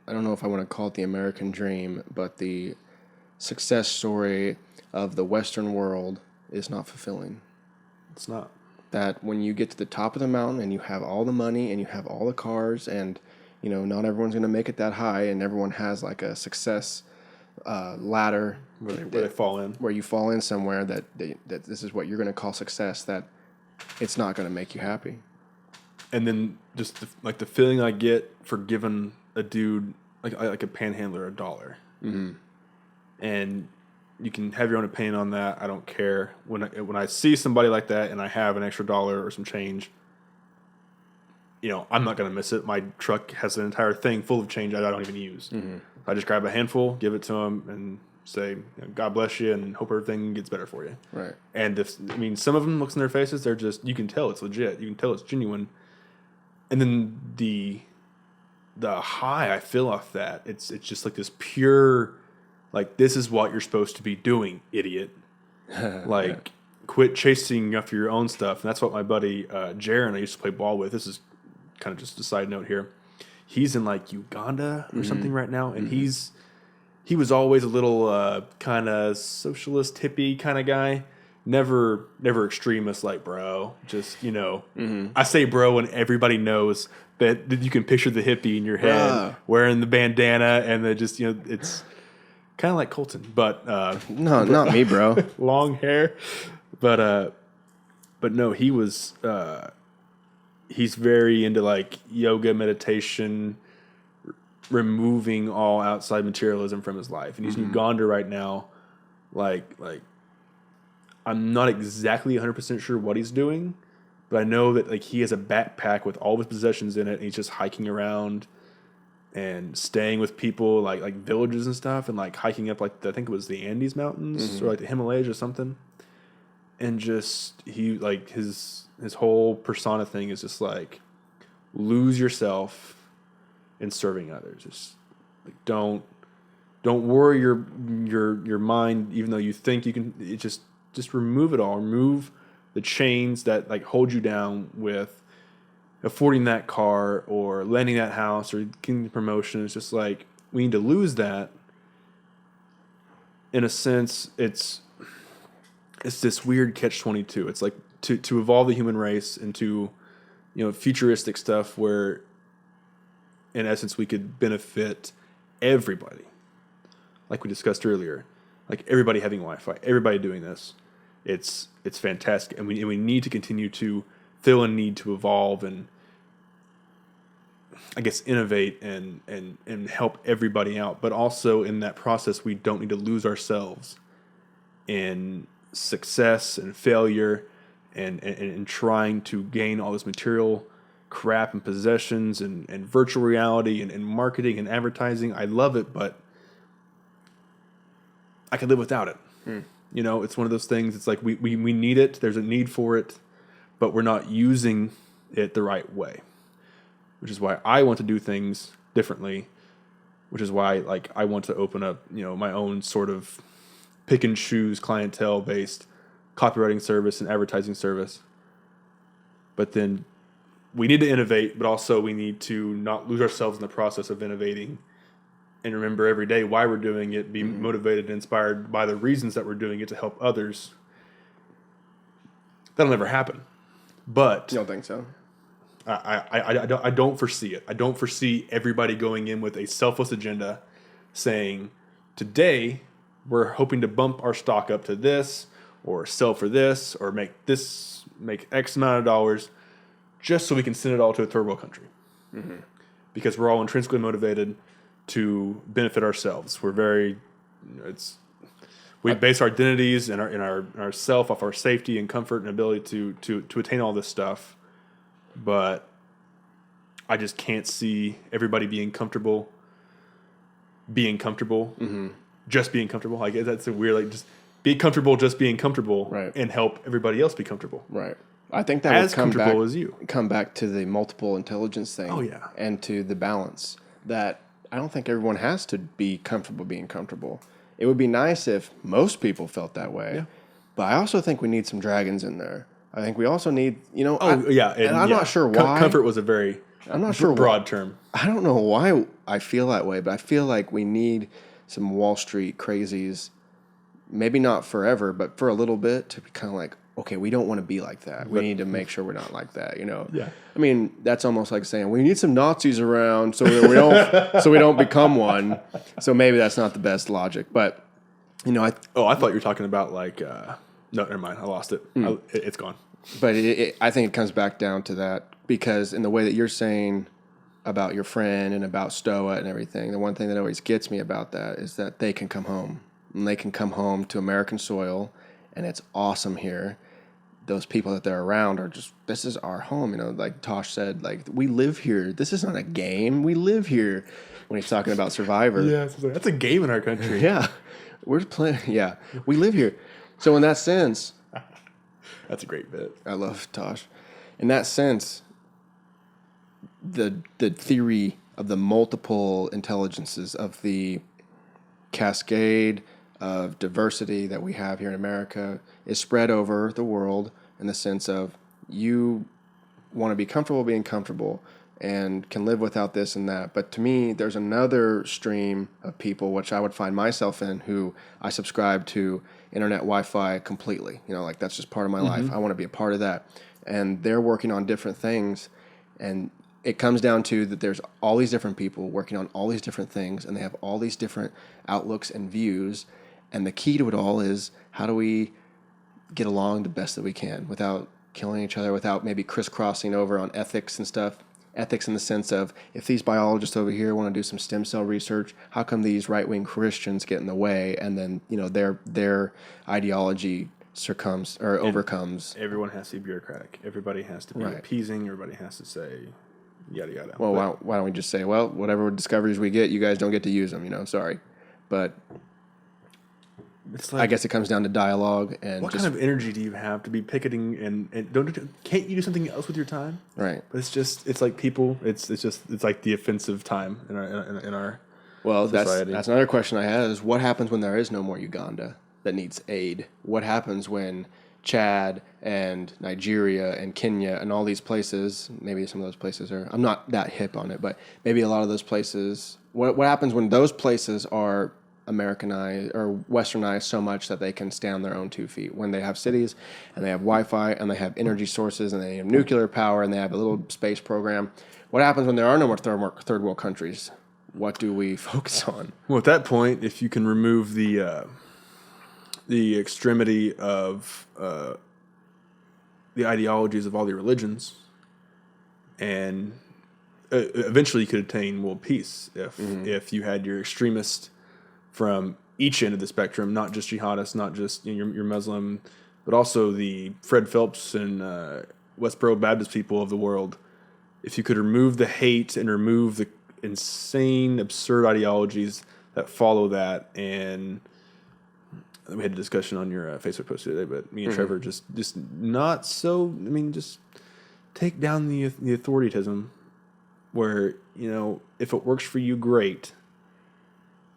I don't know if I want to call it the American dream, but the success story of the Western world is not fulfilling. It's not. That when you get to the top of the mountain and you have all the money and you have all the cars and, not everyone's going to make it that high, and everyone has like a success ladder Where they fall in. where you fall in somewhere that this is what you're going to call success, that it's not going to make you happy. And then just the feeling I get for giving a dude like a panhandler $1. Mm-hmm. And you can have your own opinion on that. I don't care. When I see somebody like that and I have an extra $1 or some change, I'm not going to miss it. My truck has an entire thing full of change I don't even use. Mm-hmm. I just grab a handful, give it to him, and say, God bless you, and hope everything gets better for you. Right. And some of them looks in their faces, they're just, you can tell it's legit. You can tell it's genuine. And then the high I feel off that, it's just like this pure, like, this is what you're supposed to be doing, idiot. Like, quit chasing after your own stuff. And that's what my buddy Jaron I used to play ball with. This is kind of just a side note here. He's in like Uganda or something right now, and he was always a little kind of socialist hippie kind of guy. Never extremist like bro. Just I say bro, and everybody knows that you can picture the hippie in your head wearing the bandana, and just it's kind of like Colton, but No, not me, bro. long hair. But no, he was. He's very into like yoga, meditation, removing all outside materialism from his life, and he's in Uganda right now. Like I'm not exactly 100% sure what he's doing, but I know that like he has a backpack with all of his possessions in it, and he's just hiking around and staying with people like villages and stuff, and like hiking up like I think it was the Andes Mountains or like the Himalayas or something. And just he like his whole persona thing is just like lose yourself in serving others. Just like don't worry your mind, even though you think you can. It just remove it all. Remove the chains that like hold you down with affording that car or landing that house or getting the promotion. It's just like we need to lose that. In a sense, it's this weird catch-22. It's like to evolve the human race into futuristic stuff where in essence we could benefit everybody, like we discussed earlier, like everybody having Wi-Fi, everybody doing this. It's fantastic, and we need to continue to feel a need to evolve and I guess innovate and help everybody out. But also in that process, we don't need to lose ourselves in success and failure and trying to gain all this material crap and possessions and virtual reality and marketing and advertising. I love it, but I could live without it. It's one of those things. It's like we need it. There's a need for it, but we're not using it the right way, which is why I want to do things differently, which is why like I want to open up, my own sort of pick and choose clientele-based copywriting service and advertising service. But then we need to innovate, but also we need to not lose ourselves in the process of innovating and remember every day why we're doing it, be motivated and inspired by the reasons that we're doing it to help others. That'll never happen. But You don't think so? I don't foresee it. I don't foresee everybody going in with a selfless agenda saying, today we're hoping to bump our stock up to this or sell for this or make X amount of dollars just so we can send it all to a third world country. Because we're all intrinsically motivated to benefit ourselves. We're very, we base our identities and our self off our safety and comfort and ability to attain all this stuff. But I just can't see everybody being comfortable being comfortable, just being comfortable. Like that's a weird, like just be comfortable, just being comfortable, Right. and help everybody else be comfortable. Right. I think that As would come comfortable back, as you. come back to the multiple intelligence thing. Oh, yeah. And to the balance that I don't think everyone has to be comfortable being comfortable. It would be nice if most people felt that way. Yeah. But I also think we need some dragons in there. I think we also need, And I'm not sure why. Comfort was a very broad term. I don't know why I feel that way, but I feel like we need some Wall Street crazies, maybe not forever, but for a little bit to be kind of like, okay, we don't want to be like that. We need to make sure we're not like that, Yeah. I mean, that's almost like saying we need some Nazis around so that we don't so we don't become one. So maybe that's not the best logic, but I I thought you were talking about like no, never mind. I lost it. It's gone. But I think it comes back down to that because in the way that you're saying about your friend and about Stoa and everything, the one thing that always gets me about that is that they can come home. And they can come home to American soil, and it's awesome here. Those people that they're around are just, this is our home. Like Tosh said, like, we live here. This is not a game. We live here when he's talking about Survivor. Yeah, that's a game in our country. Yeah. We're playing. Yeah. We live here. So in that sense, That's a great bit. I love Tosh. In that sense, the theory of the multiple intelligences, of the cascade of diversity that we have here in America is spread over the world in the sense of you want to be comfortable being comfortable and can live without this and that. But to me, there's another stream of people, which I would find myself in, who I subscribe to internet Wi-Fi completely. Like that's just part of my life. I want to be a part of that. And they're working on different things. And it comes down to that there's all these different people working on all these different things, and they have all these different outlooks and views. And the key to it all is how do we get along the best that we can without killing each other, without maybe crisscrossing over on ethics and stuff. Ethics in the sense of, if these biologists over here want to do some stem cell research, how come these right-wing Christians get in the way, and then their ideology succumbs or overcomes. Everyone has to be bureaucratic. Everybody has to be appeasing. Everybody has to say yada yada. Well, why don't we just say, well, whatever discoveries we get, you guys don't get to use them. Sorry, but it's like, I guess it comes down to dialogue and what kind of energy do you have to be picketing and can't you do something else with your time? Right. But it's like people. It's like the offensive time in our well, society. That's another question I had is what happens when there is no more Uganda that needs aid? What happens when Chad and Nigeria and Kenya and all these places, maybe some of those places are, I'm not that hip on it, but maybe a lot of those places, what happens when those places are Americanized or Westernized so much that they can stand on their own 2 feet, when they have cities and they have Wi-Fi and they have energy sources and they have nuclear power and they have a little space program? What happens when there are no more third world countries? What do we focus on? Well, at that point, if you can remove the extremity of the ideologies of all the religions, and eventually you could attain world peace if you had your extremists from each end of the spectrum, not just jihadists, not just your Muslim, but also the Fred Phelps and Westboro Baptist people of the world. If you could remove the hate and remove the insane, absurd ideologies that follow that, and we had a discussion on your Facebook post today, but me and Trevor just not so. I mean, just take down the authoritism, where if it works for you, great,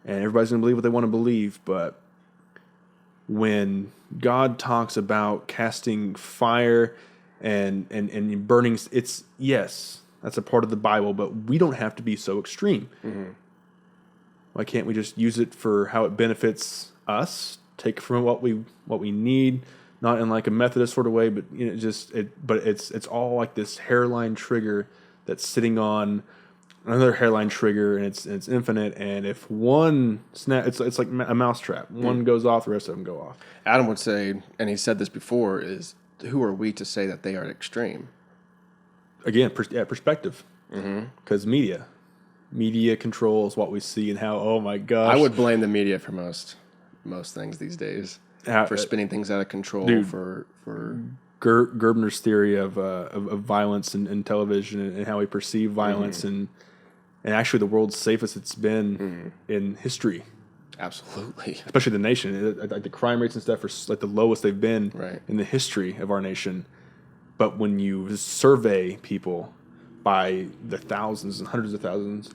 and everybody's gonna believe what they want to believe. But when God talks about casting fire and burning, it's yes, that's a part of the Bible, but we don't have to be so extreme. Why can't we just use it for how it benefits us? Take from what we need, not in like a Methodist sort of way, but it's all like this hairline trigger that's sitting on another hairline trigger, and it's infinite. And if one snap, it's like a mousetrap. One goes off, the rest of them go off. Adam would say, and he said this before, is who are we to say that they are extreme? Again, perspective, because media controls what we see and how. Oh my gosh, I would blame the media for most things these days, for spinning things out of control. Dude, for Gerbner's theory of violence in television and how we perceive violence, and and actually the world's safest it's been in history. Absolutely. Especially the nation. Like the crime rates and stuff are like the lowest they've been in the history of our nation. But when you survey people by the thousands and hundreds of thousands,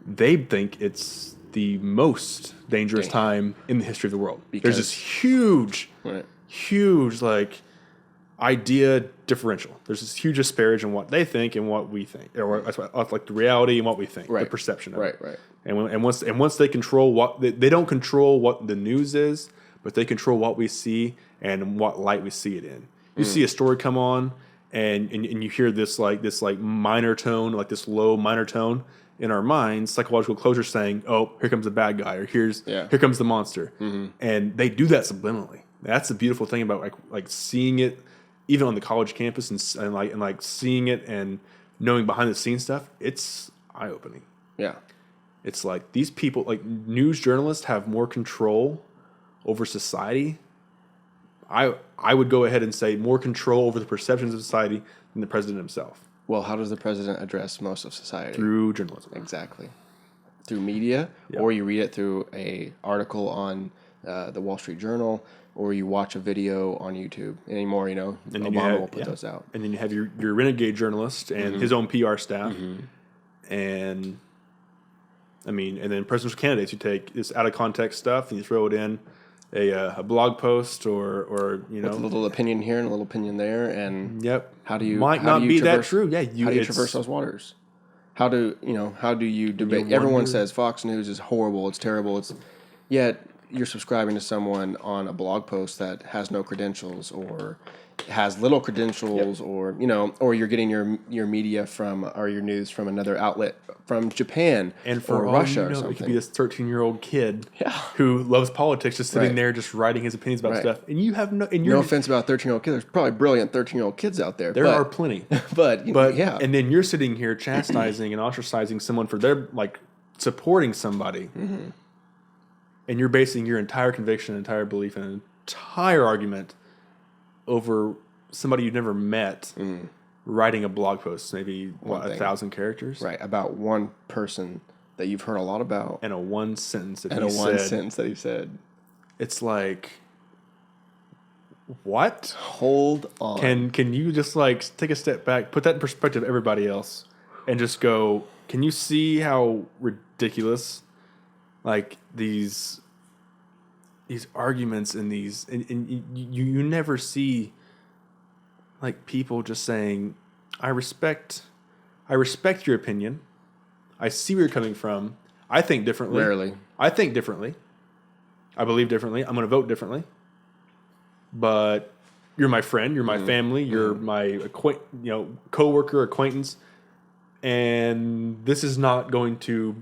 they think it's the most dangerous time in the history of the world. There's this huge like idea differential. There's this huge disparage in what they think and what we think, or like the reality and what we think, the perception of it. Right. And once they control what they don't control what the news is, but they control what we see and what light we see it in. You see a story come on, and you hear this minor tone, like this low minor tone in our minds, psychological closure saying, "Oh, here comes the bad guy," or here comes the monster, and they do that subliminally. That's the beautiful thing about like seeing it, even on the college campus, and like seeing it and knowing behind the scenes stuff. It's eye opening. Yeah, it's like these people, like news journalists, have more control over society. I would go ahead and say more control over the perceptions of society than the president himself. Well, how does the president address most of society? Through journalism. Exactly. Through media, or you read it through a article on the Wall Street Journal, or you watch a video on YouTube. Anymore, Obama will put those out. And then you have your renegade journalist and his own PR staff. And, and then presidential candidates, you take this out of context stuff and you throw it in a blog post or with a little opinion here and a little opinion there, and how do you that true? Yeah, how do you traverse those waters? How do you debate? Everyone says Fox News is horrible, it's terrible, yet you're subscribing to someone on a blog post that has no credentials or has little credentials, or you're getting your media or your news from another outlet from Japan or Russia or something. It could be this 13-year-old kid who loves politics, just sitting there, just writing his opinions about stuff. And you have no offense about 13-year-old kids. There's probably brilliant 13-year-old kids out there. There are plenty, but and then you're sitting here chastising and ostracizing someone for their supporting somebody, and you're basing your entire conviction, entire belief, and an entire argument over somebody you've never met, writing a blog post, maybe 1,000 characters, about one person that you've heard a lot about, and a one sentence that he said. It's like, what? Hold on. Can you just take a step back, put that in perspective of everybody else, and just go? Can you see how ridiculous, these arguments and these, and you never see people just saying, I respect your opinion. I see where you're coming from. I think differently. Rarely. I think differently. I believe differently. I'm going to vote differently. But you're my friend. You're my family. You're my coworker, acquaintance, and this is not going to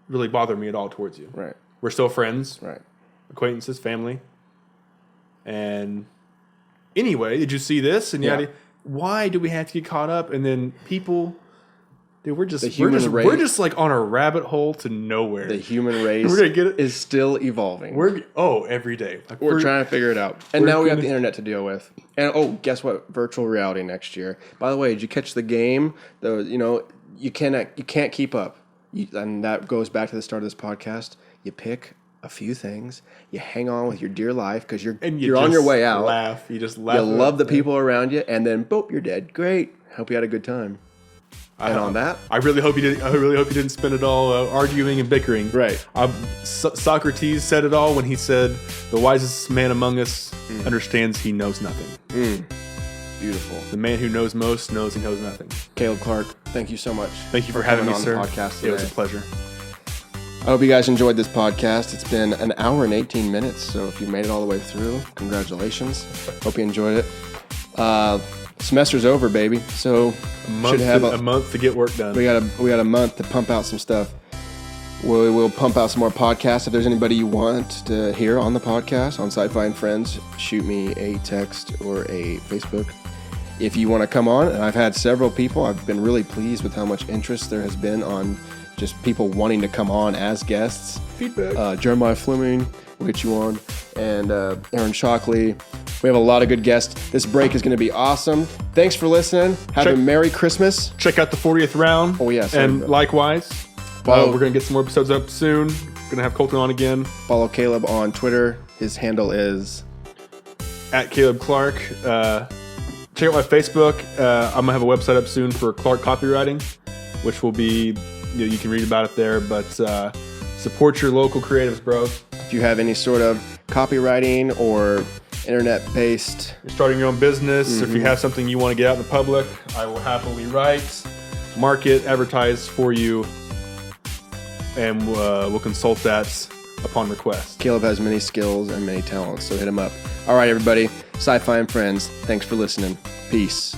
really bother me at all towards you. Right. We're still friends. Right. Acquaintances, family. And anyway, did you see this? And why do we have to get caught up? And then people, dude, we're just on a rabbit hole to nowhere. The human race is still evolving. Every day. We're trying to figure it out. And now we have the internet to deal with. And guess what? Virtual reality next year. By the way, did you catch the game? You can't keep up. And that goes back to the start of this podcast. You pick a few things, you hang on with your dear life because you're on your way out. You just laugh. You love the people around you, and then boop, you're dead. Great. Hope you had a good time. On that, I really hope you didn't spend it all arguing and bickering. Right. Socrates said it all when he said, "The wisest man among us understands he knows nothing." Beautiful. The man who knows most knows he knows nothing. Kaleb Clark, thank you so much. Thank you for having me, sir. On the podcast today. It was a pleasure. I hope you guys enjoyed this podcast. It's been an hour and 18 minutes, so if you made it all the way through, congratulations. Hope you enjoyed it. Semester's over, baby. So a month to get work done. We got a month to pump out some stuff. We'll pump out some more podcasts. If there's anybody you want to hear on the podcast, on SciFi And Friends, shoot me a text or a Facebook. If you want to come on, and I've had several people, I've been really pleased with how much interest there has been on just people wanting to come on as guests. Feedback. Jeremiah Fleming, we'll get you on, and Aaron Shockley. We have a lot of good guests. This break is going to be awesome. Thanks for listening. Have a Merry Christmas. Check out the 40th round. Oh, yes. And likewise, Follow- we're going to get some more episodes up soon. Going to have Colton on again. Follow Kaleb on Twitter. His handle is At Kaleb Clark. Check out my Facebook. I'm going to have a website up soon for Clark Copywriting, which will be, you can read about it there. But support your local creatives, bros. if you have any sort of copywriting or internet-based. You're starting your own business. If you have something you want to get out in the public, I will happily write, market, advertise for you, and we'll consult that upon request. Kaleb has many skills and many talents, so hit him up. All right, everybody. SciFi and Friends, thanks for listening. Peace.